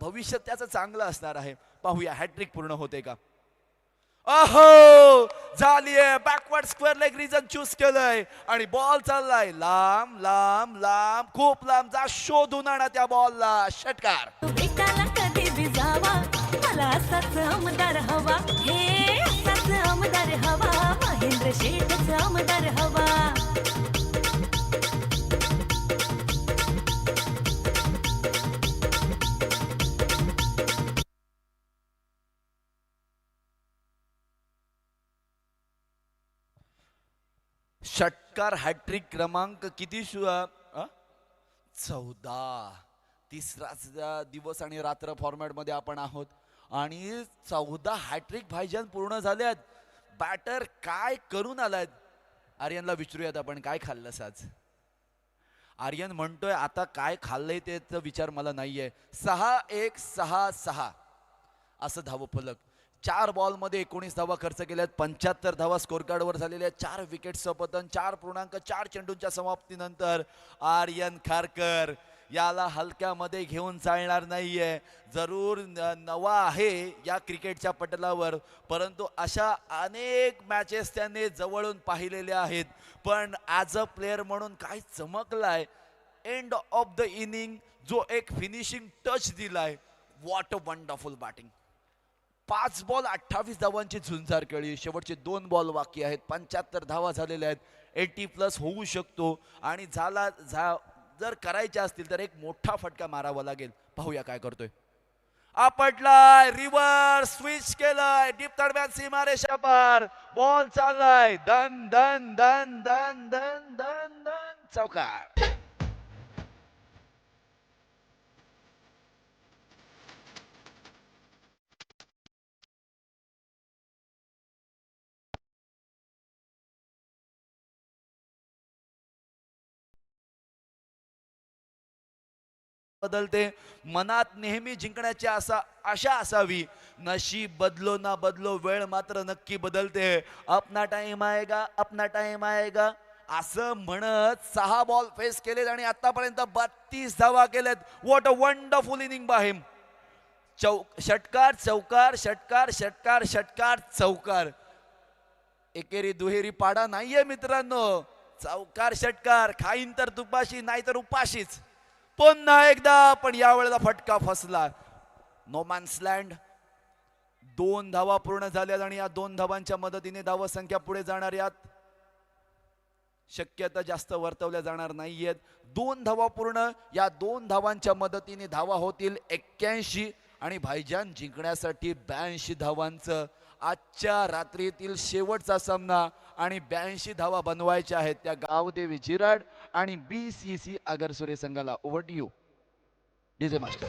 भविष्य त्याचं चांगलं असणार आहे. पाहूया हॅट्रिक पूर्ण होते का. अहो, झालीये. Backward square leg region choose केलंय आणि बॉल चाललाय लांब लांब लांब, खूप लांब. जा शोधून आणा त्या बॉलला. षटकार. भेटायला कधी बी जावा, मला असाच आमदार हवा. हे षटकार हॅट्रिक क्रमांक किती 14. तिसराच दिवस आणि रात्र फॉर्मॅट मध्ये आपण आहोत आणि 14 हॅट्रिक भाईजान पूर्ण झाल्यात. बॅटर काय करून आलाय? आर्यनला विचारूयात आपण, काय खाल्लंस आज? आर्यन म्हणतोय आता काय खाल्लंय त्याचा विचार मला नाहीये. 6-1 6-6 असं धावफलक. 4 बॉलमध्ये 19 धावा खर्च केल्यात. 75 धावा स्कोर कार्डवर झालेल्या. 4 विकेटचं पतन. 4.4 चेंडूंच्या समाप्तीनंतर आर्यन खारकर याला हलक्यामध्ये घेऊन चालणार नाहीये. जरूर नवा आहे या क्रिकेटच्या पटलावर, परंतु अशा अनेक मॅचेस त्याने जवळून पाहिलेल्या आहेत. पण ॲज अ प्लेअर म्हणून काय चमकलाय. एंड ऑफ द इनिंग जो एक फिनिशिंग टच दिलाय. What a wonderful batting. 5 ball 28 धावांची झुंजार खेळली. शेवटचे 2 बॉल बाकी आहेत. 75 धावा झालेल्या आहेत. 80+ होऊ शकतो आणि जर करायचे असतील तर एक मोठा फटका मारावा लागेल. पाहूया काय करतोय. आपटलाय, रिव्हर्स स्विच केलाय, डीप दरम्यान सीमारेषा पार. बॉल चाललाय. दन दन दन दन दन दन दन चौकार. बदलते. मनात नेहमी जिंकण्याची आशा असावी. नशीब बदलो ना बदलो, वेळ मात्र नक्की बदलते. अपना टाइम आएगा, अपना टाइम आएगा असं म्हणत 6 बॉल फेस केलेत आणि आतापर्यंत 32 धावा केलेत. What a wonderful inning by him. षटकार चौकार, षटकार षटकार षटकार चौकार. एकेरी दुहेरी पाडा नाहीये मित्रांनो. चौकार षटकार. खाईन तर तुपाशी, नाही तर उपाशीच. पुन्हा एकदा, पण यावेळेला फटका फसला. No man's land. 2 धावा पूर्ण झाल्यात आणि या 2 धावांच्या मदतीने धावसंख्या पुढे जाणार. यात शक्यता जास्त वर्तवल्या जाणार नाहीयेत. 2 धावा पूर्ण. या 2 धावांच्या मदतीने धावा होतील 81 आणि भाईजान जिंकण्यासाठी 82 धावांचं. आजच्या रात्रीतील शेवटचा सामना आणि 82 धावा बनवायच्या आहेत त्या गावदेवी जिराड आणि BCC आगरसुरे संघाला. Over to you DJ master.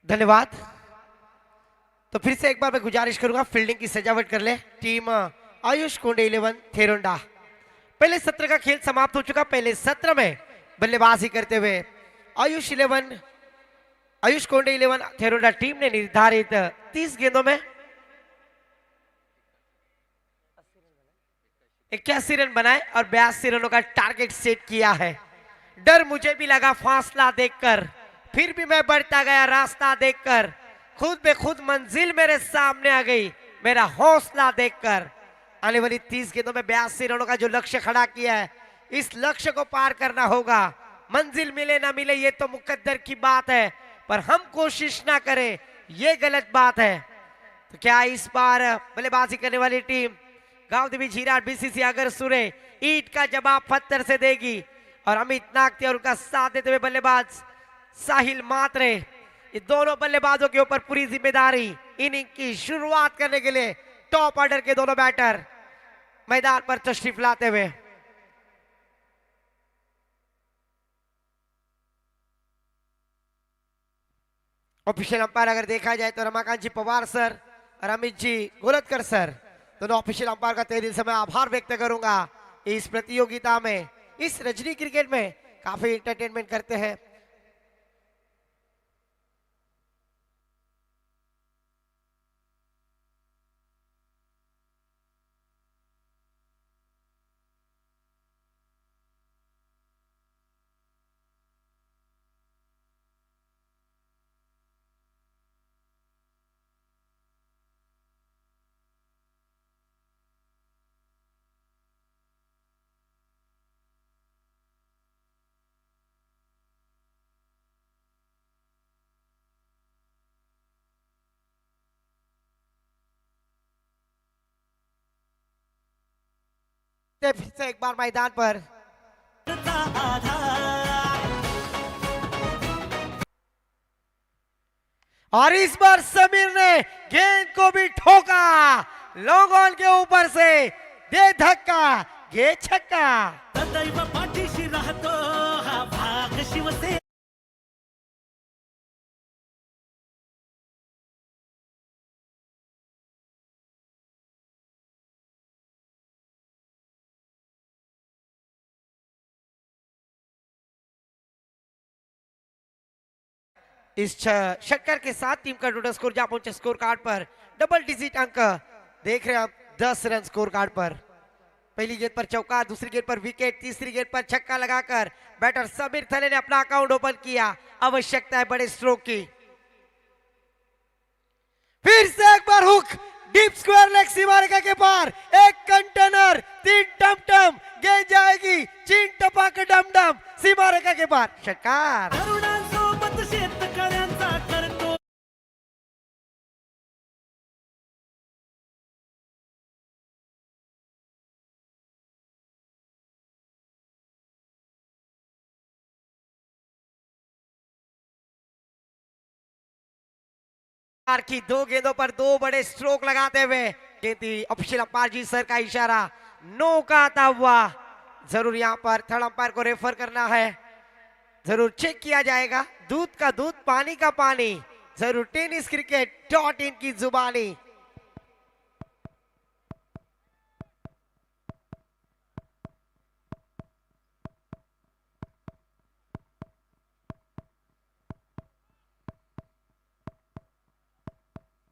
धन्यवाद। तो फिर से एक बार मैं गुजारिश करूंगा फील्डिंग की सजावट कर ले टीम आयुष कोंडे 11 थेरोंडा। पहले सत्र का खेल समाप्त हो चुका। पहले सत्र में बल्लेबाजी करते हुए आयुष कोंडे 11 थेरोंडा टीम ने निर्धारित 30 गेंदों में 81 रन बनाए और 82 रनों का टारगेट सेट किया है। डर मुझे भी लगा फासला देखकर, फिर भी मैं बढ़ता गया रास्ता देखकर, खुद पे खुद मंजिल मेरे सामने आ गई मेरा हौसला देखकर। आने वाली 30 गेंदों में 82 रनों का जो लक्ष्य खड़ा किया है, इस लक्ष्य को पार करना होगा। मंजिल मिले ना मिले ये तो मुकद्दर की बात है, पर हम कोशिश ना करें ये गलत बात है। तो क्या इस बार बल्लेबाजी करने वाली टीम गांव देवी झीराट बीसीसी अगर सुरे ईट का जवाब पत्थर से देगी, और अमित नागती और उनका साथ देते हुए बल्लेबाज साहिल मात्रे, ये दोनों बल्लेबाजों के ऊपर पूरी जिम्मेदारी इनिंग की शुरुआत करने के लिए टॉप ऑर्डर के दोनों बैटर मैदान पर तशरीफ लाते हुए। ऑफिशियल अंपायर अगर देखा जाए तो रमाकांत जी पवार सर और अमित जी गोलतकर सर, दोनों ऑफिशियल अंपायर का तहे दिल से मैं आभार व्यक्त करूंगा। इस प्रतियोगिता में, इस रजनी क्रिकेट में काफी एंटरटेनमेंट करते हैं। फिर से एक बार मैदान पर और इस बार समीर ने गेंद को भी ठोका, लॉन्ग ऑन के ऊपर से दे धक्का, ये छक्का। सदैव पाठीशी राहतो हा भाग शिवसे इस शक्कर के साथ टीम का टोटल स्कोर जा पहुंचे स्कोर कार्ड पर डबल डिजिट अंक देख रहे हैं आप 10 रन स्कोर कार्ड पर। पहली गेंद पर चौका, दूसरी गेंद पर विकेट, तीसरी गेंद पर छक्का लगाकर बैटर समीर थले ने अपना अकाउंट ओपन किया। आवश्यकता है बड़े स्ट्रोक की। फिर से एक बार हुक, डीप स्क्वायर लेग सीमा रेखा के पार, एक कंटेनर, 3 टम गेंद जाएगी, 3 टपाक डम सीमा रेखा के पार, षटकार। तरुणांसोबत शेतकऱ्यांचा करतो की 2 गेंदों पर 2 बड़े स्ट्रोक लगाते हुए ऑफिशियल अंपायर जी सर का इशारा नो का आता हुआ। जरूर यहां पर थर्ड अंपायर को रेफर करना है, जरूर चेक किया जाएगा। दूध का दूध, पानी का पानी, जरूर टेनिस क्रिकेट .in की जुबानी।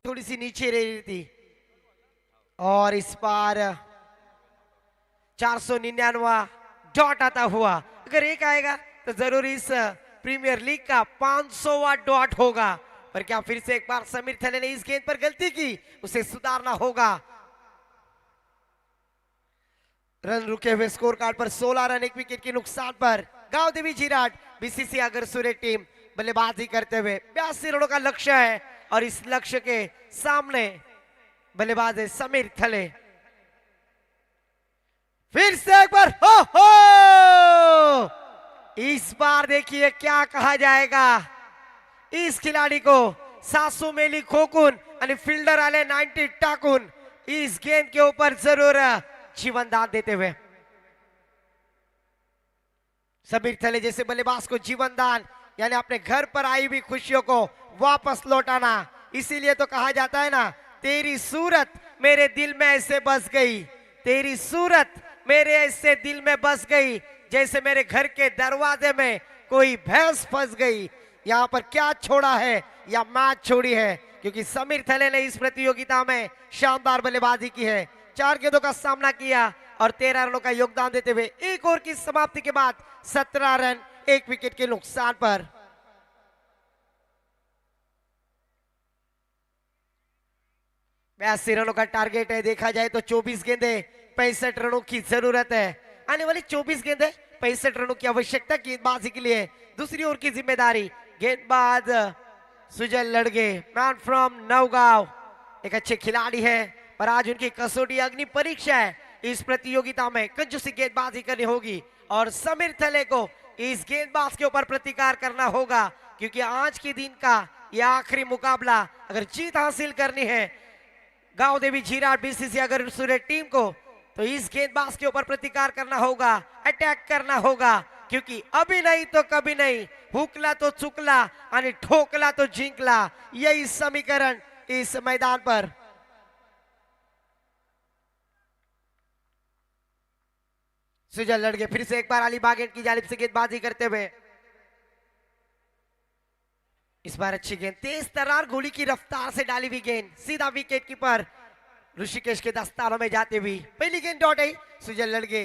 थोड़ी सी नीचे रह रही थी और इस बार 499 डॉट आता हुआ। अगर एक आएगा तो जरूर इस प्रीमियर लीग का 500वां डॉट होगा। पर क्या फिर से एक बार समीर थले ने इस गेंद पर गलती की, उसे सुधारना होगा। रन रुके हुए स्कोर कार्ड पर 16 रन, 1 विकेट के नुकसान पर गांव देवी झीराट बीसीसी अगरसुरे टीम बल्लेबाजी करते हुए 82 रनों का लक्ष्य है और इस लक्ष्य के सामने बल्लेबाज है समीर थले। फिर से एक बार हो इस बार देखिए क्या कहा जाएगा। इस खिलाड़ी को सासू मेली खोकून आणि फील्डर आले 90 टाकून इस गेंद के ऊपर जरूर जीवन दान देते हुए समीर थले जैसे बल्लेबाज को जीवन दान यानी अपने घर पर आई हुई खुशियों को वापस लौटाना। इसीलिए तो कहा जाता है ना, तेरी सूरत मेरे दिल में ऐसे बस गई, तेरी सूरत मेरे ऐसे दिल में बस गई जैसे मेरे घर के दरवाजे में कोई भैंस फंस गई। यहाँ पर क्या छोड़ा है या मैच छोड़ी है, क्योंकि समीर थले ने इस प्रतियोगिता में शानदार बल्लेबाजी की है। 4 गेंदों का सामना किया और 13 रनों का योगदान देते हुए एक ओवर की समाप्ति के बाद 17 रन 1 विकेट के नुकसान पर। बयासी रनों का टारगेट है। देखा जाए तो 24 गेंदे 65 रनों की जरूरत है। आने वाली 24 गेंदे 65 रनों की आवश्यकता गेंदबाजी के लिए। दूसरी ओर की जिम्मेदारी गेंदबाज सुजल लड़गे, मैन फ्रॉम नवगांव, एक अच्छे खिलाड़ी है और आज उनकी कसौटी अग्नि परीक्षा है। इस प्रतियोगिता में कंजूसी गेंदबाजी करनी होगी और समीर थले को इस गेंदबाज के ऊपर प्रतिकार करना होगा, क्योंकि आज के दिन का यह आखिरी मुकाबला अगर जीत हासिल करनी है गांव देवी झीरा बीसीसी अगर सूर्य टीम को, तो इस गेंदबाज के ऊपर प्रतिकार करना होगा, अटैक करना होगा, क्योंकि अभी नहीं तो कभी नहीं, हुकला तो चुकला और ठोकला तो जिंकला, यही समीकरण इस मैदान पर। सुजल लड़के फिर से एक बार अलीबाग एंड की जानिब से गेंदबाजी करते हुए, इस बार अच्छी गेंद, तेज तर्रार गोली की रफ्तार से डाली हुई गेंद सीधा विकेट कीपर ऋषिकेश के दस्तानों में जाते हुए पहली गेंद डॉट आई। सुजल लड़के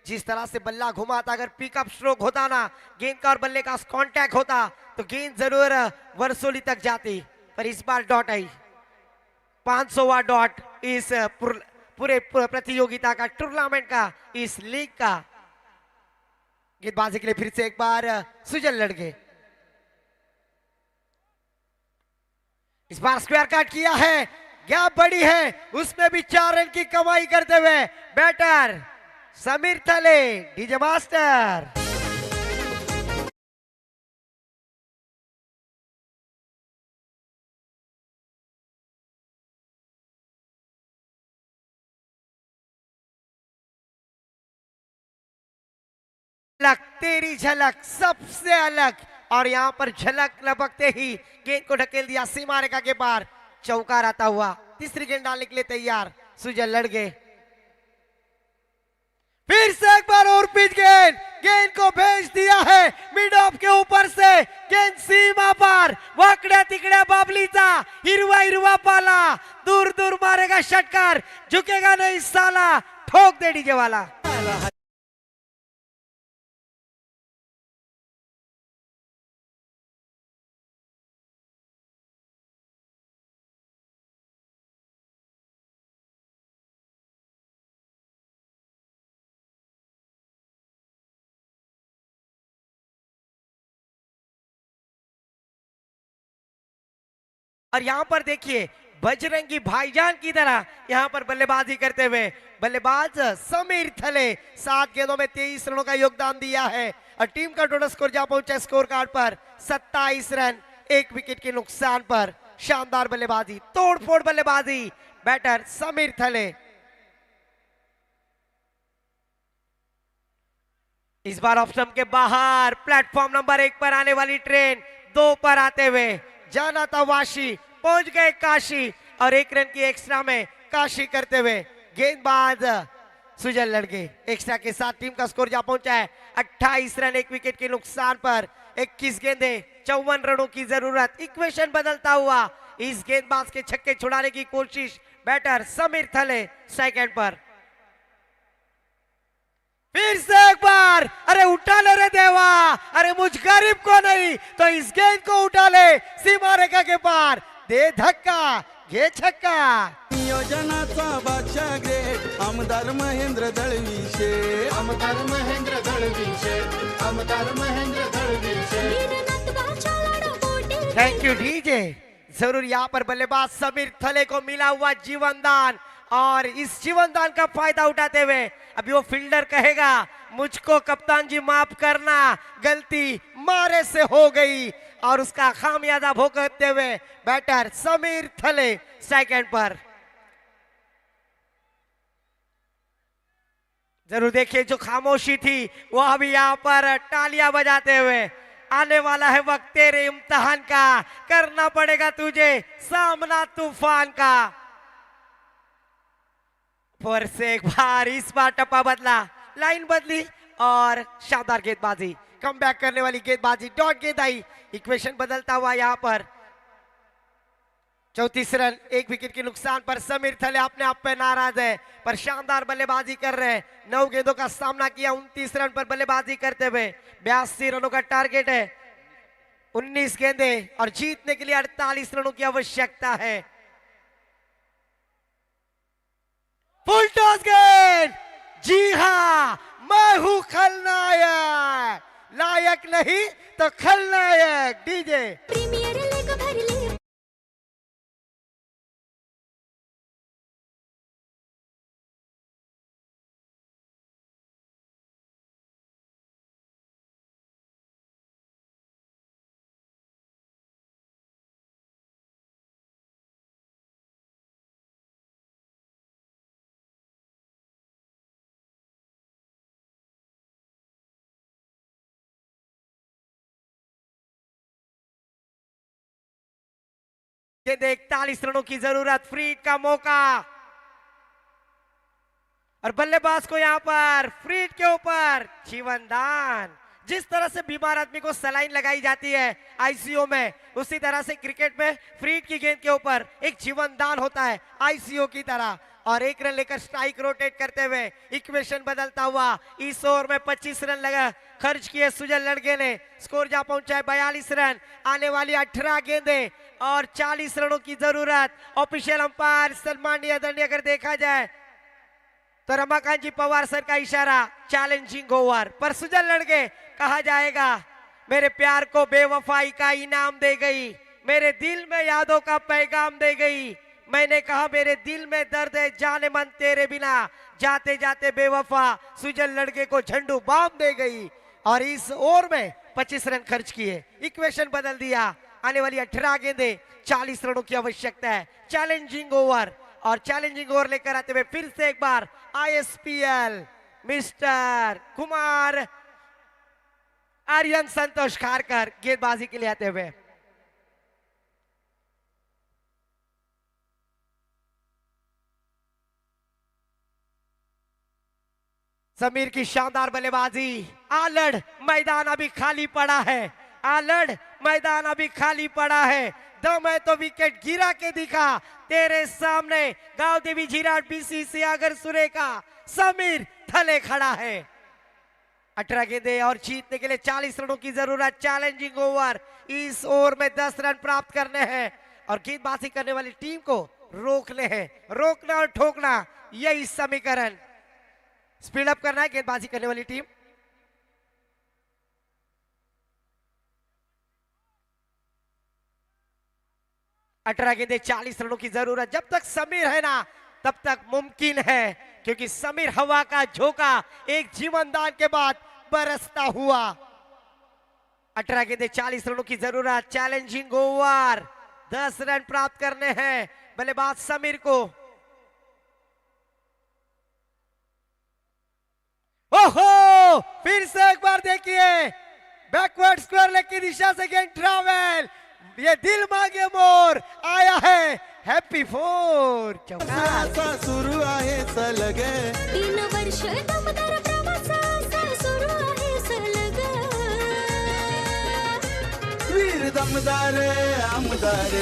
जिस तरह से बल्ला घुमा था, अगर पिकअप स्ट्रोक होता ना, गेंद का और बल्ले का कांटेक्ट होता तो गेंद जरूर वर्सोली तक जाती, पर इस बार डॉट आई। 500वां डॉट इस पूरे प्रतियोगिता का, टूर्नामेंट का, इस लीग का। गेंदबाजी के लिए फिर से एक बार सुजल लड़के, इस बार स्क्वायर कट किया है, गैप बड़ी है, उसमें भी 4 रन की कमाई करते हुए बैटर समीर थले, डीजे मास्टर। तेरी झलक सबसे अलग, और यहां पर झलक लपकते ही गेंद को ढकेल दिया सीमा रेखा के पार, चौका रहता हुआ तीसरी गेंद डालने के लिए तैयार सुजल लड़के। फिर से एक बार और पिच गेंद, गेंद को भेज दिया है मिड ऑफ के ऊपर से, गेंद सीमा पार, वाकड्या तिकड्या बाबलीचा हिरवा हिरवा पाला, दूर दूर मारेगा षटकार, झुकेगा नहीं साला, ठोक दे डीजे वाला। और यहां पर देखिए बजरंगी भाईजान की तरह यहां पर बल्लेबाजी करते हुए बल्लेबाज समीर थले 7 गेंदों में 23 रनों का योगदान दिया है और टीम का टोटल स्कोर जा पहुंचा स्कोर कार्ड पर 27 रन 1 विकेट के नुकसान पर। शानदार बल्लेबाजी, तोड़फोड़ बल्लेबाजी बैटर समीर थले। इस बार ऑफ स्टंप के बाहर प्लेटफॉर्म नंबर 1 पर आने वाली ट्रेन 2 पर आते हुए जाना था वाशी, पहुंच गए काशी और 1 रन की एक्स्ट्रा में काशी करते हुए गेंदबाज सुजल लड़के एक्स्ट्रा के साथ टीम का स्कोर जा पहुंचा है 28 रन 1 विकेट के नुकसान पर। 21 गेंदे 54 रनों की जरूरत, इक्वेशन बदलता हुआ इस गेंदबाज के छक्के छुड़ाने की कोशिश बैटर समीर थले सेकंड पर। फिर से एक बार, अरे उठा ले रे देवा, अरे मुझ गरीब को नहीं तो इस गेंद को उठा ले सीमा रेखा के पार, दे धक्का घे छक्का। नियोजनाचा बादशाह ग्रेट आमदार महेंद्र दळवीशे, आमदार महेंद्र दळवीशे, आमदार महेंद्र दळवीशे। Thank you DJ. जरूर यहाँ पर बल्लेबाज समीर थले को मिला हुआ जीवनदान, और इस जीवनदान का फायदा उठाते हुए अभी वो फील्डर कहेगा मुझको कप्तान जी माफ करना, गलती मारे से हो गई, और उसका खामियाजा भुगतते हुए बैटर समीर थले सेकंड पर। जरूर देखिए जो खामोशी थी वो अभी यहाँ पर तालियां बजाते हुए, आने वाला है वक्त तेरे इम्तिहान का, करना पड़ेगा तुझे सामना तूफान का। फिर से एक बार, इस बार टप्पा बदला, लाइन बदली और शानदार गेंदबाजी, कम बैक करने वाली गेंदबाजी, डॉट गेंद आई, इक्वेशन बदलता हुआ यहाँ पर 34 रन, 1 विकेट के नुकसान पर समीर थले अपने आप पे नाराज है, पर शानदार बल्लेबाजी कर रहे हैं। 9 गेंदों का सामना किया, 29 रन पर बल्लेबाजी करते हुए 82 रनों का टारगेट है। 19 गेंदे और जीतने के लिए 48 रनों की आवश्यकता है। फुल टॉस गेंद, जी हाँ, मैं हूं खलनायक, लायक नहीं तो खलनायक। डीजे प्रीमियर लीग भरली गेंद 41 रनों की जरूरत, फ्री हिट का मौका और बल्लेबाज को यहां पर फ्री हिट के ऊपर जीवन दान। जिस तरह से बीमार आदमी को सलाइन लगाई जाती है आईसीयू में, उसी तरह से क्रिकेट में फ्री हिट की गेंद के ऊपर एक जीवन दान होता है आईसीयू की तरह। और 1 रन लेकर स्ट्राइक रोटेट करते हुए इक्वेशन बदलता हुआ इस ओवर में 25 रन लगा खर्च किए सुजल लड़के ने। स्कोर जा पहुंचा है 42 रन, आने वाली 18 गेंदे और 40 रनों की जरूरत। ऑफिशियल अंपायर सन्माननीय आदरणीय अगर देखा जाए तो रमाकांत जी पवार सर का इशारा चैलेंजिंग ओवर पर सुजल लड़के कहा जाएगा मेरे प्यार को बेवफाई का इनाम दे गई, मेरे दिल में यादों का पैगाम दे गई। मैंने कहा मेरे दिल में दर्द है जाने मन तेरे बिना, जाते जाते बेवफा सुजल लड़के को झंडू बाम दे गई। और इस ओवर में 25 रन खर्च किए, इक्वेशन बदल दिया। आने वाली 18 गेंदे 40 रनों की आवश्यकता है। चैलेंजिंग ओवर और चैलेंजिंग ओवर लेकर आते हुए फिर से एक बार आईएसपीएल मिस्टर कुमार आर्यन संतोष खारकर गेंदबाजी के लिए आते हुए। समीर की शानदार बल्लेबाजी, आलड़ मैदान अभी खाली पड़ा है, आलड़ मैदान अभी खाली पड़ा है। दम है तो विकेट गिरा के दिखा तेरे सामने। गांव देवी झिराट बीसीसी अगर सुरे का समीर थले खड़ा है। 18 गेंदे और जीतने के लिए 40 रनों की जरूरत। चैलेंजिंग ओवर, इस ओवर में 10 रन प्राप्त करने हैं और गेंदबाजी करने वाली टीम को रोकने हैं। रोकना और ठोकना यही समीकरण। स्पीड अप करना है गेंदबाजी करने वाली टीम। अठारह गेंदे 40 रनों की जरूरत। जब तक समीर है ना तब तक मुमकिन है, क्योंकि समीर हवा का झोंका एक जीवनदान के बाद बरसता हुआ। 18 गेंदे 40 रनों की जरूरत। चैलेंजिंग ओवर, 10 रन प्राप्त करने हैं बल्लेबाज समीर को। ओहो, फिर से एक बार देखिए बैकवर्ड स्क्वायर लेग की दिशा से गेंद ट्रैवल। ये दिल मांगे मोर आया है हैप्पी फोर। असा सुरू आहे सलग 3 वर्ष दमदार प्रवासाचा सुरू आहे सलग। वीर दमदार आमदार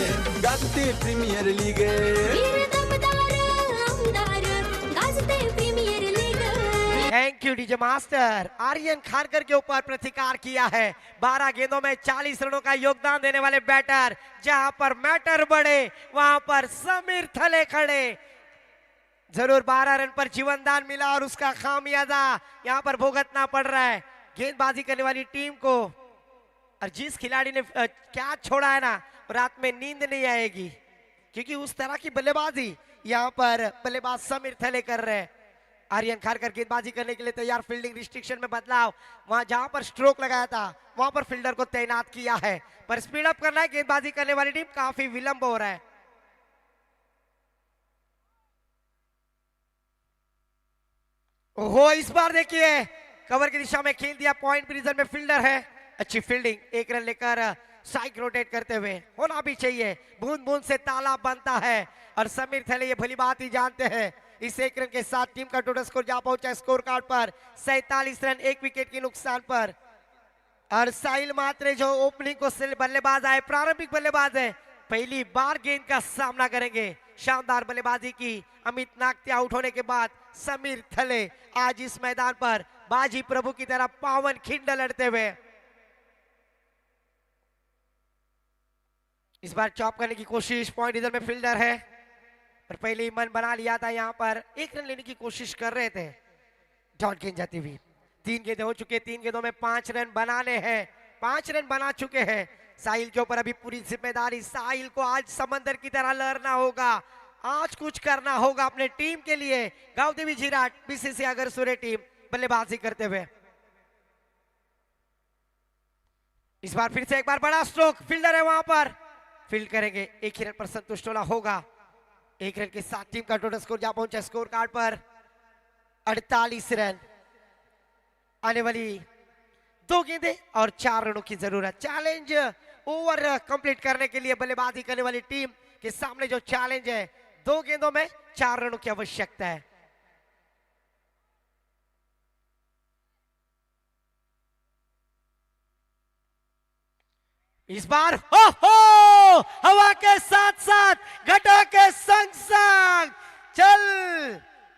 गाजते प्रीमियर लीग वीर दमदार आमदार गाजते premier league. Thank you DJ master. Aryan Kharkar के ऊपर प्रतिकार किया है। 12 गेंदों में 40 रनों का योगदान देने वाले बैटर। जहां पर मैटर बढ़े वहां पर समीर थले खड़े। जरूर 12 रन पर जीवनदान मिला और उसका खामियाजा यहां पर भुगतना पड़ रहा है गेंदबाजी करने वाली टीम को। और जिस खिलाड़ी ने कैच छोड़ा है ना, रात में नींद नहीं आएगी, क्योंकि उस तरह की बल्लेबाजी यहां पर बल्लेबाज समीर थले कर रहे हैं। आर्यन खारकर गेंदबाजी करने के लिए तैयार। फील्डिंग रिस्ट्रिक्शन में बदलाव, वहां जहां पर स्ट्रोक लगाया था वहां पर फील्डर को तैनात किया है। पर स्पीड अप करना है गेंदबाजी करने वाली टीम, काफी विलंब हो रहा है। ओहो, इस बार देखिए कवर की दिशा में खेल दिया। पॉइंट प्रिजन में फील्डर है। अच्छी फील्डिंग, 1 रन लेकर साइक रोटेट करते हुए। होना भी चाहिए, बूंद बूंद से तालाब बनता है और समीर थले ये भली बात ही जानते हैं। इस 1 रन के साथ टीम का टोटल स्कोर जा पहुंचा स्कोर कार्ड पर 47 रन 1 विकेट के नुकसान पर। और साहिल मात्रे जो ओपनिंग को बल्लेबाज आए, प्रारंभिक बल्लेबाज है, पहली बार गेंद का सामना करेंगे। शानदार बल्लेबाजी की अमित नागते आउट होने के बाद समीर थले आज इस मैदान पर बाजी प्रभु की तरह पावन खिंड लड़ते हुए इस बार चॉप करने की कोशिश। पॉइंट इधर में फील्डर है पर पहले ही मन बना लिया था, यहाँ पर एक रन लेने की कोशिश कर रहे थे। डॉट गेंद जाती हुई 3 गेंदें हो चुके, 3 गेंदों में 5 रन बनाने हैं, 5 रन बना चुके हैं। साहिल के ऊपर अभी पूरी जिम्मेदारी, साहिल को आज समंदर की तरह लहरना होगा, आज कुछ करना होगा अपने टीम के लिए। गांवदेवी झिराट बीसीसी अगरसुरे टीम बल्लेबाजी करते हुए इस बार फिर से एक बार बड़ा स्ट्रोक, फील्डर है वहां पर, फील्ड करेंगे, एक ही रन पर संतुष्ट होना होगा। 1 रन के साथ टीम का टोटल स्कोर जा पहुंचा स्कोर कार्ड पर 48 रन। आने वाली 2 गेंदें और 4 रनों की जरूरत। चैलेंज ओवर कंप्लीट करने के लिए बल्लेबाजी करने वाली टीम के सामने जो चैलेंज है, 2 गेंदों में 4 रनों की आवश्यकता है। इस बार हो हवा के साथ साथ घटा के संग संग चल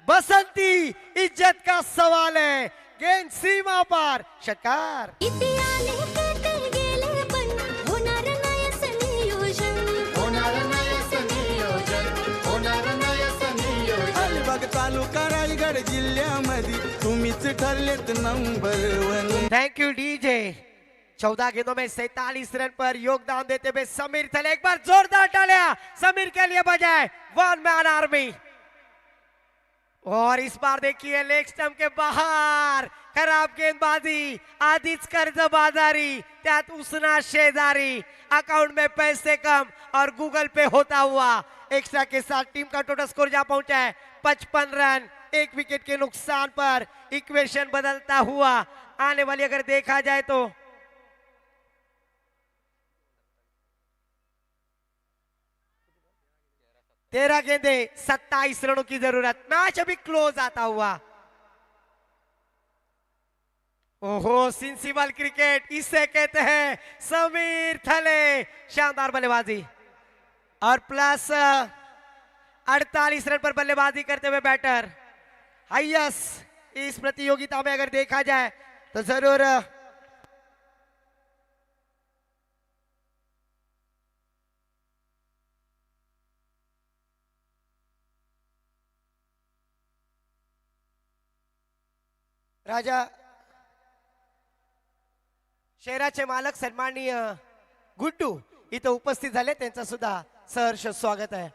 बसंती इज्जत का सवाल है। गेंद सीमा पर, षटकार। किती आले ते गेले पण होणार नाही असं नियोजन. होणार नाही असं नियोजन, होणार नाही असं नियोजन. अलिबाग तालुका रायगड जिल्ह्यामध्ये तुम्हीच ठरलेत नंबर 1. Thank you DJ. 14 गेंदों में 47 रन पर योगदान देते हुए समीर थले, एक बार जोरदार डालिया समीर के लिए बजाए। 1 मैन आर्मी। और इस बार देखिए लेग स्टंप के बाहर खराब गेंदबाजी, आधीच कर्जबाजारी, त्यात उसना शेजारी, अकाउंट में पैसे कम और गूगल पे होता हुआ एक्स्ट्रा के साथ टीम का टोटल स्कोर जा पहुंचा है 55 रन। 1 विकेट के नुकसान पर इक्वेशन बदलता हुआ आने वाली अगर देखा जाए तो 13 गेंदे 27 रनों की जरूरत। मैच अभी क्लोज आता हुआ। ओहो, सिंसिबल क्रिकेट इसे कहते हैं। समीर थले शानदार बल्लेबाजी और प्लस 48 रन पर बल्लेबाजी करते हुए बैटर हाईएस्ट इस प्रतियोगिता में अगर देखा जाए तो जरूर राजा शहराचे मालक सन्माननीय गुड्डू इथं उपस्थित झाले, त्यांचं सुद्धा सहर्ष स्वागत आहे।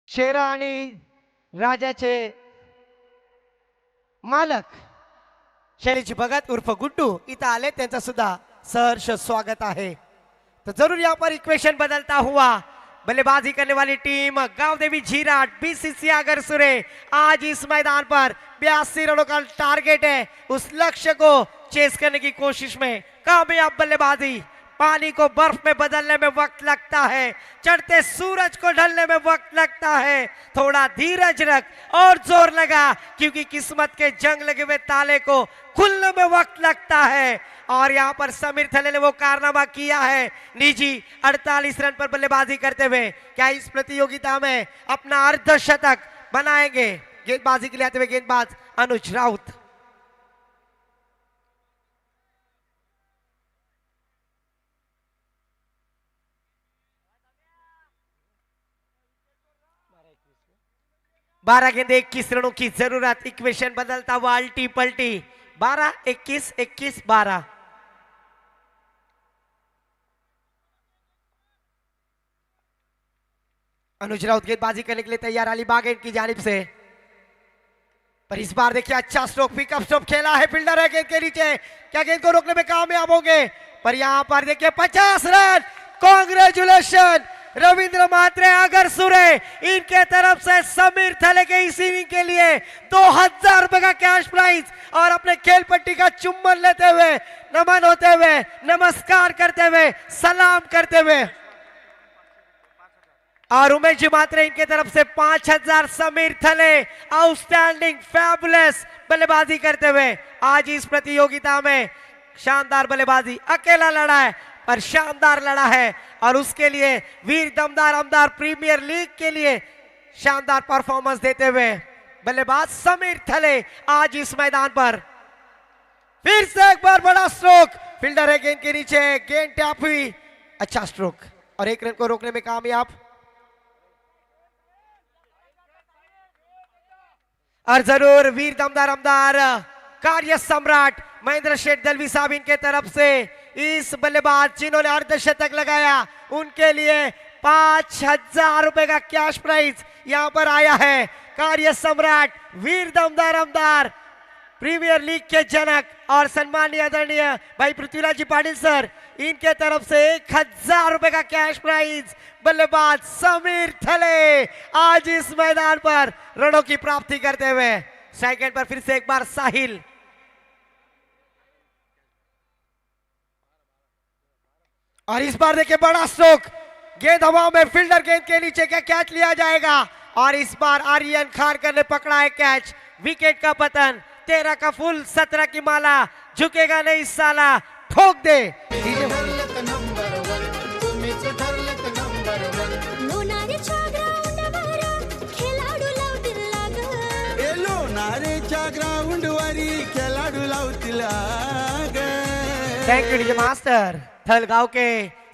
शेरा आणि राजाचे मालक शैलेश भगत उर्फ गुड्डू इथं आले, त्यांचं सुद्धा सहर्ष स्वागत आहे। तो जरूर यहाँ पर इक्वेशन बदलता हुआ बल्लेबाजी करने वाली टीम गांवदेवी झिराट बीसीसी अगरसुरे आज इस मैदान पर 82 रनों का टारगेट है। उस लक्ष्य को चेस करने की कोशिश में कामयाब बल्लेबाजी। पानी को बर्फ में बदलने में वक्त लगता है, चढ़ते सूरज को ढलने में वक्त लगता है। थोड़ा धीरज रख और जोर लगा, क्योंकि किस्मत के जंग लगे हुए ताले को खुलने में वक्त लगता है। और यहाँ पर समीर थले ने वो कारनामा किया है निजी 48 रन पर बल्लेबाजी करते हुए। क्या इस प्रतियोगिता में अपना अर्धशतक बनाएंगे? गेंदबाजी के लिए आते हुए गेंदबाज अनुज राउत। 12 गेंदे 21 रनों की जरूरत। इक्वेशन बदलता हुआ अल्टी पलटी 12 21 21 12। अनुज राउत गेंदबाजी करने के लिए तैयार अलीबाग एंड की जानिब से, पर इस बार देखिए अच्छा स्ट्रोक पिकअप स्ट्रोक खेला है फील्डर है गेंद के नीचे, क्या गेंद को रोकने में कामयाब होंगे? पर यहां पर देखिए 50 रन। कांग्रेचुलेशन रविंद्र म्हात्रे, अगर सुरे इनके तरफ से समीर थले के इस इनिंग के लिए 2000 रुपए का कैश प्राइज और अपने खेल पट्टी का चुम्बन लेते हुए, नमन होते हुए, नमस्कार करते हुए, सलाम करते हुए। और उमेश जी म्हात्रे इनके तरफ से 5000। समीर थले आउटस्टैंडिंग फैबुलस बल्लेबाजी करते हुए आज इस प्रतियोगिता में शानदार बल्लेबाजी, अकेला लड़ा है पर शानदार लड़ा है और उसके लिए वीर दमदार अमदार प्रीमियर लीग के लिए शानदार परफॉर्मेंस देते हुए बल्लेबाज समीर थले आज इस मैदान पर। फिर से एक बार बड़ा स्ट्रोक, फील्डर है गेंद के नीचे, गेंद टैप हुई, अच्छा स्ट्रोक और 1 रन को रोकने में कामयाब। और जरूर वीर दमदार अमदार कार्य सम्राट महेंद्र शेठ दलवी साहब इनके तरफ से इस बल्लेबाज जिन्होंने अर्धशतक लगाया उनके लिए 5000 रुपए का कैश प्राइज यहां पर आया है। कार्य सम्राट वीर दमदार अमदार प्रीमियर लीग के जनक और सम्मानीय आदरणीय भाई पृथ्वीराज जी पाटिल सर इनके तरफ से 1000 रुपए का कैश प्राइज बल्लेबाज समीर थले आज इस मैदान पर रनों की प्राप्ति करते हुए। सेकंड पर फिर से एक बार साहिल, और इस बार देखिए बड़ा स्ट्रोक, गेंद हवा में, फील्डर गेंद के नीचे, क्या कैच लिया जाएगा? और इस बार आर्यन खारकर ने पकड़ा है कैच। विकेट का पतन, 13 का फुल 17 की माला, झुकेगा नहीं साला, ठोक दे। ठरलेत नंबर 1, तुम्हीच ठरलेत नंबर 1. लोणारीच्या ग्राउंडवर खेळाडू लावतील लाग. ए लोणारेच्या ग्राउंडवरी खेळाडू लावतील आग. Thank you DJ master. थल गांव के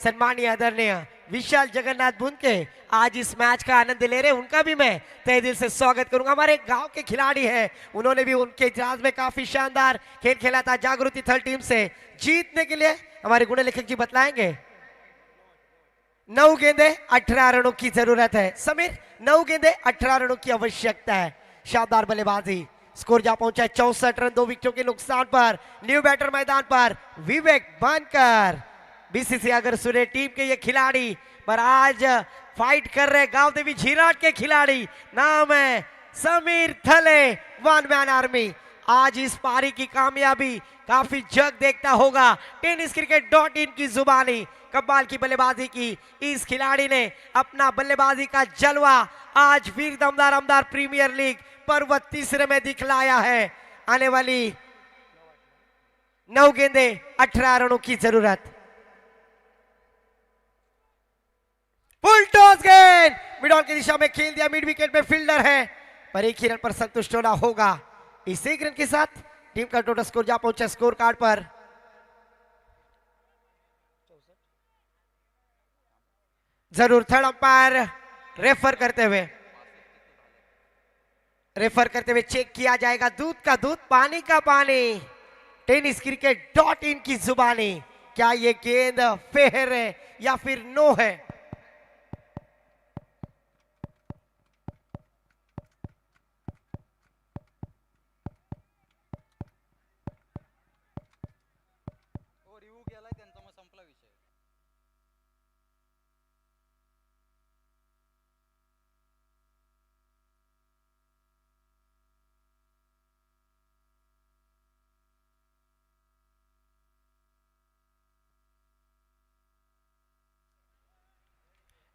सम्मानीय आदरणीय विशाल जगन्नाथ बुनके आज इस मैच का आनंद ले रहे, उनका भी मैं तहे दिल से स्वागत करूंगा। हमारे गांव के खिलाड़ी हैं, उन्होंने भी उनके इतिहास में काफी शानदार खेल खेला था। जागृति थल टीम से जीतने के लिए हमारे गुण लेखक जी बतलाएंगे। 9 गेंदे 18 रनों की जरूरत है। समीर 9 गेंदे 18 रनों की आवश्यकता है। शानदार बल्लेबाजी, स्कोर जा पहुंचा है 64 रन, 2 विकेटों के नुकसान पर। न्यू बैटर मैदान पर विवेक बानकर, बीसीसी अगर सुरे टीम के ये खिलाड़ी पर आज फाइट कर रहे गांव देवी झिराट के खिलाड़ी, नाम है समीर थले, वन मैन आर्मी। आज इस पारी की कामयाबी काफी जग देखता होगा। टेनिस क्रिकेट .in की जुबानी कमाल की बल्लेबाजी की इस खिलाड़ी ने अपना बल्लेबाजी का जलवा आज वीर दमदार अमदार प्रीमियर लीग पर्व तीसरे में दिखलाया है। आने वाली 9 गेंदे 18 रनों की जरूरत। फुल टॉस गेंद मिड ऑन की दिशा में खेल दिया, मिड विकेट में फील्डर है पर एक ही रन पर संतुष्ट होना होगा। इस एक रन के साथ टीम का टोटल स्कोर जा पहुंचा स्कोर कार्ड पर। जरूर थर्ड अंपायर रेफर करते हुए चेक किया जाएगा। दूध का दूध, पानी का पानी। टेनिस क्रिकेट .in की जुबानी, क्या ये गेंद फेयर है या फिर नो है?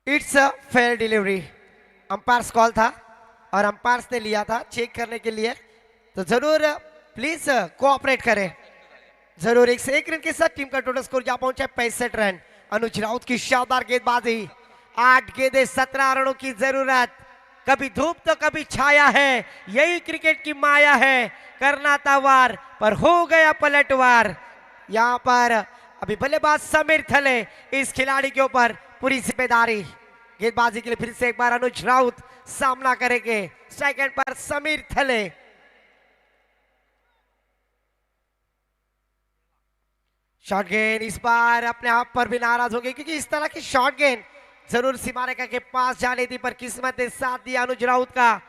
It's a fair delivery. Umpires call था और अंपायर्स ने लिया था चेक करने के लिए, तो जरूर प्लीज कोऑपरेट करें। जरूर 101 रन के साथ टीम का टोटल स्कोर जा पहुंचा 65 रन। अनुज राउत की शानदार गेंदबाजी, 8 गेंदे 17 रनों की जरूरत। कभी धूप तो कभी छाया है, यही क्रिकेट की माया है। करना था वार पर हो गया पलटवार। यहां पर अभी बल्लेबाज समीर थले, इस खिलाड़ी के ऊपर पूरी जिम्मेदारी। गेंदबाजी के लिए फिर से एक बार अनुज राउत सामना करेंगे। स्ट्राइक एंड पर समीर थले। शॉर्ट गेंद इस बार अपने आप पर भी नाराज हो गए, क्योंकि इस तरह की शॉर्ट गेंद जरूर सीमा रेखा के पास जाने थी, पर किस्मत ने साथ दिया अनुज राउत का।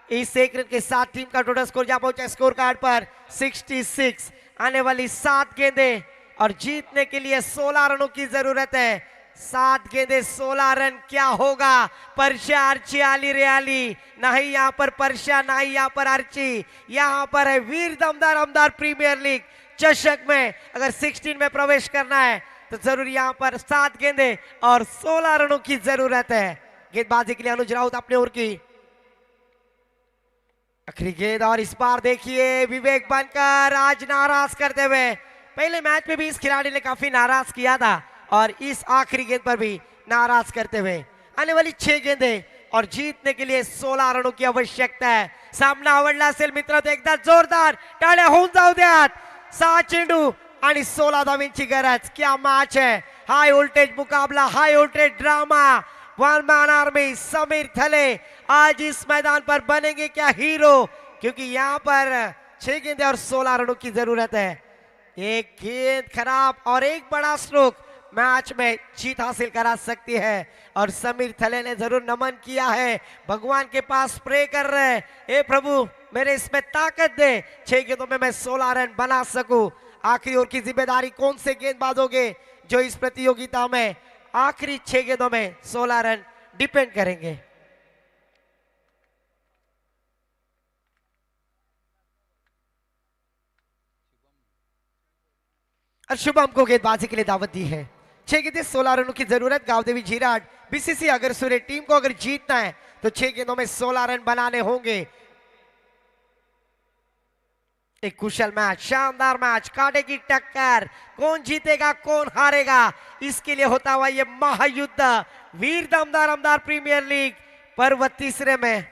इस एक रन के साथ टीम का टोटल स्कोर जा पहुंचा स्कोर कार्ड पर 66। आने वाली 7 गेंदें और जीतने के लिए 16 रनों की जरूरत है। 7 गेंदें 16 रन, क्या होगा? परशा अर्ची आली रियाली, नहीं यहाँ पर परशा, नहीं यहाँ पर अर्ची, यहाँ पर है वीर दमदार अमदार प्रीमियर लीग चषक में अगर 16 में प्रवेश करना है तो जरूर यहाँ पर 7 गेंदें और 16 रनों की जरूरत है। गेंदबाजी के लिए अनुज राउत अपने ओर की आखिरी गेंद, और इस बार देखिए विवेक बनकर आज नाराज करते हुए। पहले मैच में भी इस खिलाड़ी ने काफी नाराज किया था और इस आखिरी गेंद पर भी नाराज करते हुए। आने वाली 6 गेंदें और जीतने के लिए 16 रनों की आवश्यकता है। सामना आवडला असेल मित्र तर एकदा जोरदार टाळ्या होऊन जाऊ द्यात। 6 चेंडू आणि 16 धावांची गरज। क्या मैच है, हाई वोल्टेज मुकाबला, high voltage drama. One man army Samir Thale आज इस मैदान पर बनेंगे क्या हीरो, क्योंकि यहाँ पर 6 गेंदें और 16 रनों की जरूरत है। एक गेंद खराब और एक बड़ा स्ट्रोक मैच में जीत हासिल करा सकती है, और समीर थले ने जरूर नमन किया है, भगवान के पास प्रे कर रहे हैं, हे प्रभु मेरे इसमें ताकत दे, 6 गेंदों में मैं 16 रन बना सकूं। आखिरी ओवर की जिम्मेदारी कौन से गेंदबाज होंगे जो इस प्रतियोगिता में आखिरी 6 गेंदों में 16 रन डिपेंड करेंगे। और शुभम को गेंदबाजी के लिए दावत दी है। 6 गेंदें 16 रनों की जरूरत। गावदेवी झिराट बीसीसी अगर सूर्य टीम को अगर जीतना है तो 6 गेंदों में 16 रन बनाने होंगे। एक कुशल मैच, शानदार मैच, कांटे की टक्कर, कौन जीतेगा कौन हारेगा, इसके लिए होता हुआ ये महायुद्ध वीर दमदार अमदार प्रीमियर लीग पर्व 3 में।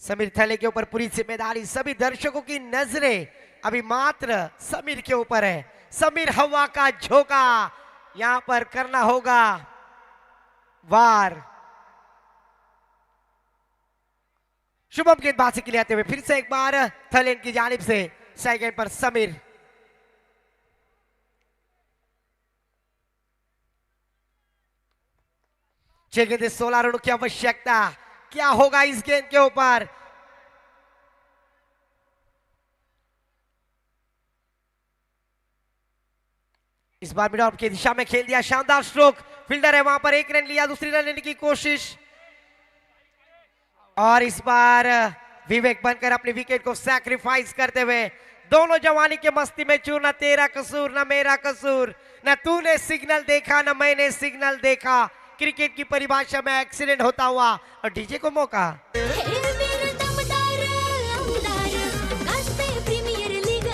समीर थले के ऊपर पूरी जिम्मेदारी, सभी दर्शकों की नजरें अभी मात्र समीर के ऊपर है। समीर हवा का झोंका यहां पर करना होगा वार। शुभम गेंदबाजी के लिए आते हुए फिर से एक बार थलेन की जानिब से सेकंड पर समीर। छह गेंदें 16 रनों की आवश्यकता, क्या होगा इस गेंद के ऊपर? इस बार मिड ऑफ की दिशा में खेल दिया, शानदार स्ट्रोक, फील्डर है वहां पर, 1 रन लिया, दूसरी रन लेने की कोशिश, और इस बार विवेक बनकर अपनी विकेट को सैक्रिफाइस करते हुए दोनों जवानी के मस्ती में चूर। ना तेरा कसूर ना मेरा कसूर, ना तूने सिग्नल देखा ना मैंने सिग्नल देखा। क्रिकेट की परिभाषा में एक्सीडेंट होता हुआ और डीजे को मौका।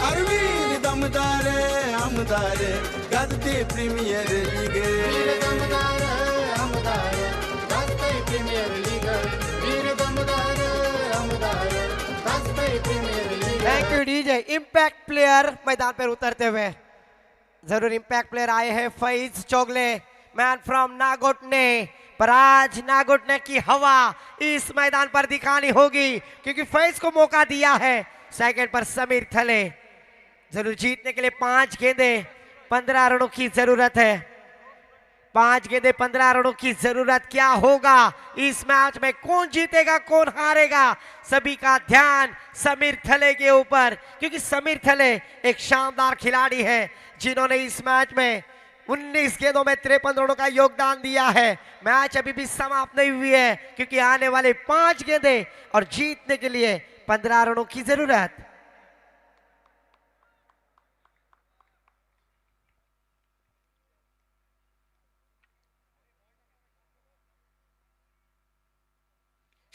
अरविंद दमदार आमदार गाजते प्रीमियर लीग, वीर दमदार आमदार गाजते प्रीमियर लीग, वीर दमदार आमदार गाजते premier league. Thank you DJ. Impact player मैदान पर उतरते हुए जरूर इंपैक्ट प्लेयर आए हैं फैज चोगले, मैन फ्रॉम नागोटने। पर आज नागोटने की हवा इस मैदान पर दिखानी होगी, क्योंकि फैज को मौका दिया है। सेकंड पर समीर थले, जरूर जीतने के लिए 5 गेंदें 15 रनों की जरूरत है। 5 गेंदें 15 रनों की जरूरत। क्या होगा इस मैच में, कौन जीतेगा कौन हारेगा, सभी का ध्यान समीर थले के ऊपर, क्योंकि समीर थले एक शानदार खिलाड़ी है जिन्होंने इस मैच में 19 गेंदों में 53 रनों का योगदान दिया है। मैच अभी भी समाप्त नहीं हुई है, क्योंकि आने वाले 5 गेंदें और जीतने के लिए 15 रनों की जरूरत।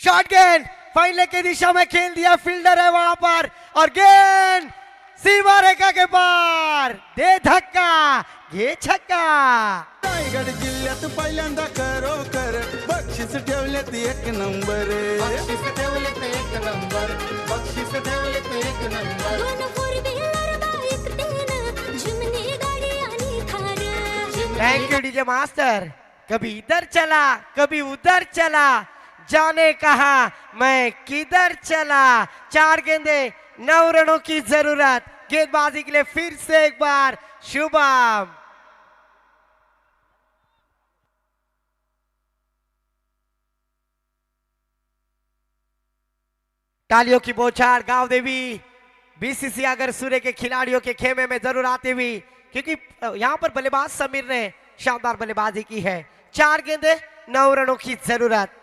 शॉर्ट गेंद फाइनल की दिशा में खेल दिया, फील्डर है वहां पर, और गेंद सीमा रेखा के पार, दे धक्का, ये छक्का। रायगड जिल्ह्यात पहिल्यांदा खरोखर बक्षीस ठेवलेत 1 नंबर, बक्षीस ठेवलेत 1 नंबर, बक्षीस ठेवलेत 1 नंबर। दोन फोर व्हीलर बाईक तेन, जिमनी गाडी आणि Thar, thank you DJ master. कभी इधर चला कभी उधर चला, जाने कहा मैं किधर चला। 4 गेंदे 9 रनों की जरूरत। गेंदबाजी के लिए फिर से एक बार शुभम। तालियों की बौछार गांव देवी बीसीसी अगर सूर्य के खिलाड़ियों के खेमे में जरूर आती हुई, क्योंकि यहां पर बल्लेबाज समीर ने शानदार बल्लेबाजी की है। 4 गेंदे 9 रनों की जरूरत।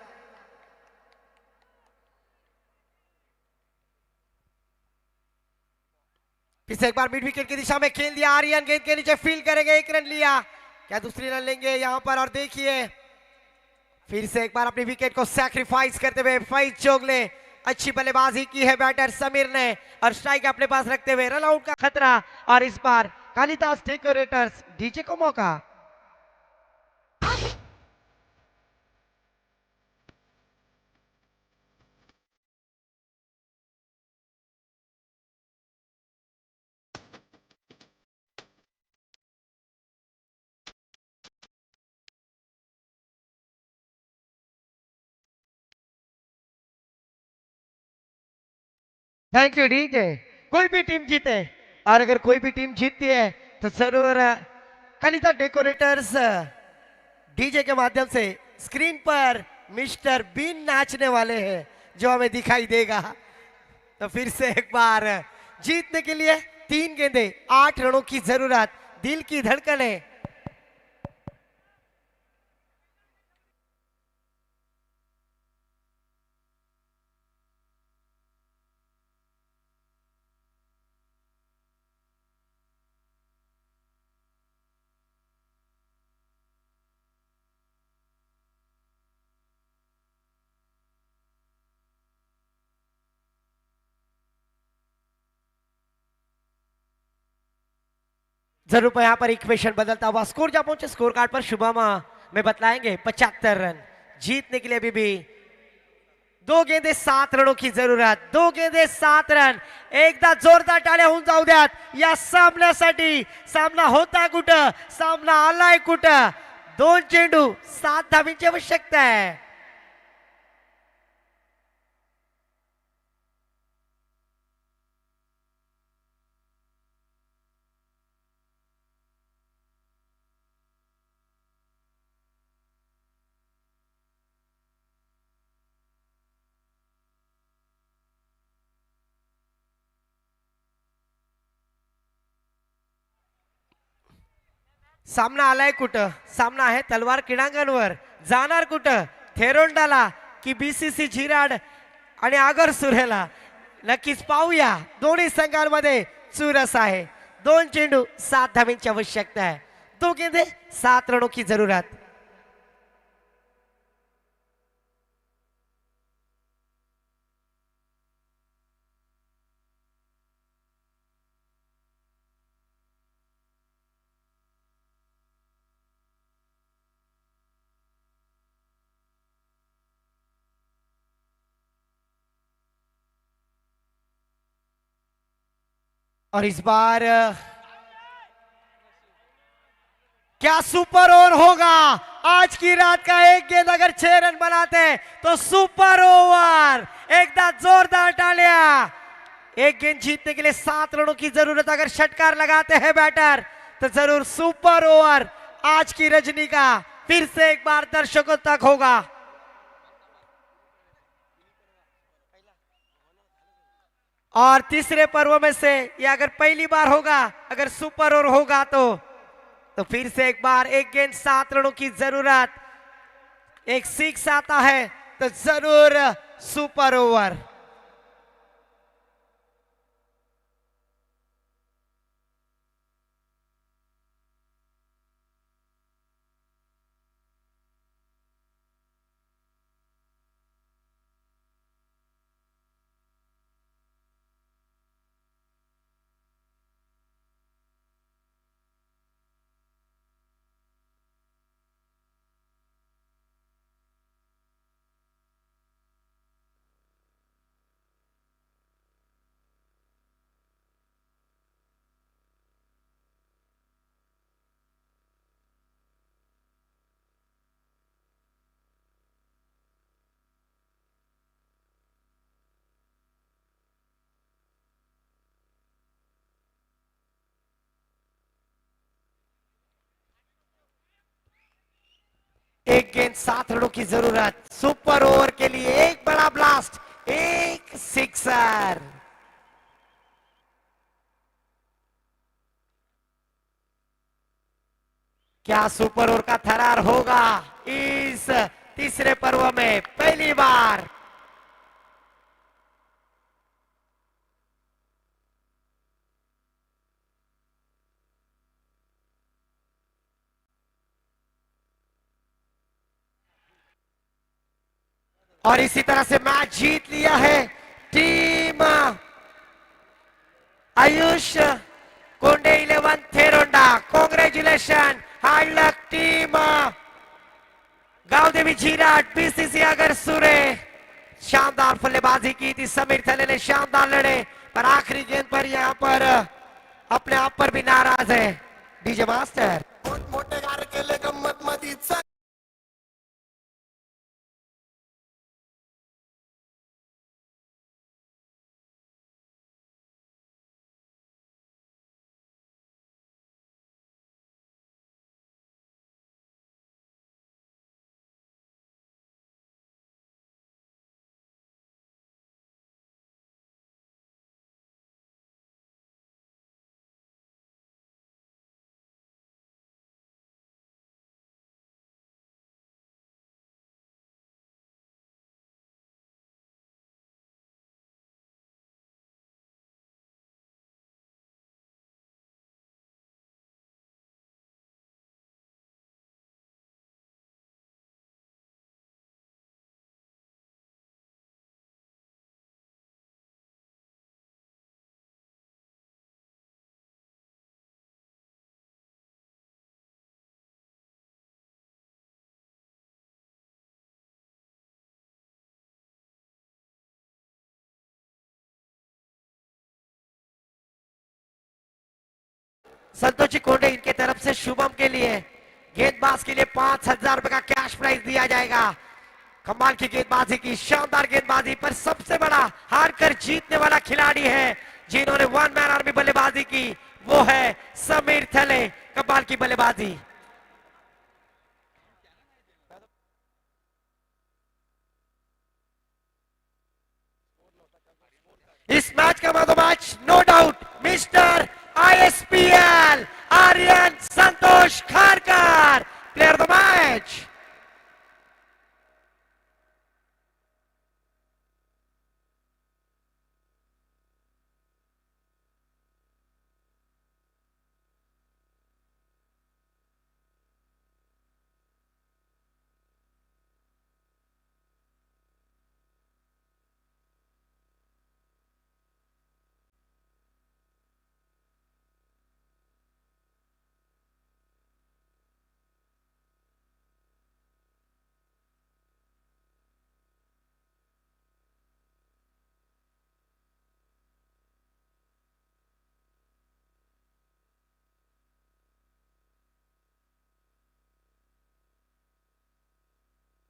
फिर से एक बार मिड विकेट की दिशा में खेल दिया। आर्यन गेंद के नीचे फील्ड करेंगे, 1 रन लिया। क्या दूसरी रन लेंगे यहां पर? और देखिए फिर से एक बार अपनी विकेट को सैक्रिफाइस करते हुए फैज चोगले अच्छी बल्लेबाजी की है बैटर समीर ने, और स्ट्राइक अपने पास रखते हुए रन आउट का खतरा। और इस बार कालिदास डेकोरेटर्स डीजे को मौका। Thank you DJ. कोई भी टीम जीते, और अगर कोई भी टीम जीतती है तो जरूर कालिदास डेकोरेटर्स डीजे के माध्यम से स्क्रीन पर मिस्टर बीन नाचने वाले हैं, जो हमें दिखाई देगा। तो फिर से एक बार जीतने के लिए 3 गेंदे 8 रनों की जरूरत। दिल की धड़कनें। जरूर पर यहाँ पर इक्वेशन बदलता हुआ स्कोर जहां पहुंचे स्कोर कार्ड पर शुभम में बतलाएंगे 75 रन। जीतने के लिए अभी भी 2 गेंदे 7 रनों की जरूरत। 2 गेंदे 7 रन। एकदा जोरदार टाळ्या होऊन जाऊ द्यात या सामन्यासाठी। सामना होता कुठं, सामना आलाय कुठं। 2 चेंडू 7 धावींची आवश्यकता आहे। सामना आलाय कुठं, सामना आहे तलवार क्रीडांगणवर। जाणार कुठं, थेरोंडाला की बीसीसी झिराड आणि आगर सुरेला? नक्कीच पाहूया। दोन्ही संघांमध्ये चुरस आहे। 2 चेंडू 7 धावींची आवश्यकता आहे। 2 गेंदे 7 रनों की जरूरत। और इस बार क्या सुपर ओवर होगा? आज की रात का एक गेंद अगर 6 रन बनाते हैं तो सुपर ओवर। एकदा जोरदार तालियां। एक गेंद जीतने के लिए 7 रनों की जरूरत। अगर षटकार लगाते हैं बैटर तो जरूर सुपर ओवर आज की रजनी का फिर से एक बार दर्शकों तक होगा। और तीसरे पर्व में से ये अगर पहली बार होगा, अगर सुपर ओवर होगा तो फिर से एक बार एक गेंद 7 रनों की जरूरत। एक 6 आता है तो जरूर सुपर ओवर। लेकिन 7 रनों की जरूरत। सुपर ओवर के लिए एक बड़ा ब्लास्ट, एक सिक्सर। क्या सुपर ओवर का थरार होगा इस तीसरे पर्व में पहली बार? और इसी तरह से मैच जीत लिया है team Ayush Konde 11 Theronda. Congratulation, hard luck team Gavdevi Jirat, BCC अगर सुरे। शानदार फल्लेबाजी की थी समीर थले ने, शानदार लड़े, पर आखिरी गेंद पर यहाँ पर अपने आप पर भी नाराज है डीजे मास्टर। मोठे गार केले गंमत मधीच संतोषी कोंडे इनके तरफ से शुभम के लिए गेंदबाज के लिए 5,000 रुपए का कैश प्राइज दिया जाएगा। कमाल की गेंदबाजी की, शानदार गेंदबाजी, पर सबसे बड़ा हार कर जीतने वाला खिलाड़ी है जिन्होंने वन मैन आर्मी बल्लेबाजी की, वो है समीर थले। कमाल की बल्लेबाजी। इस मैच का match no doubt mister ISPL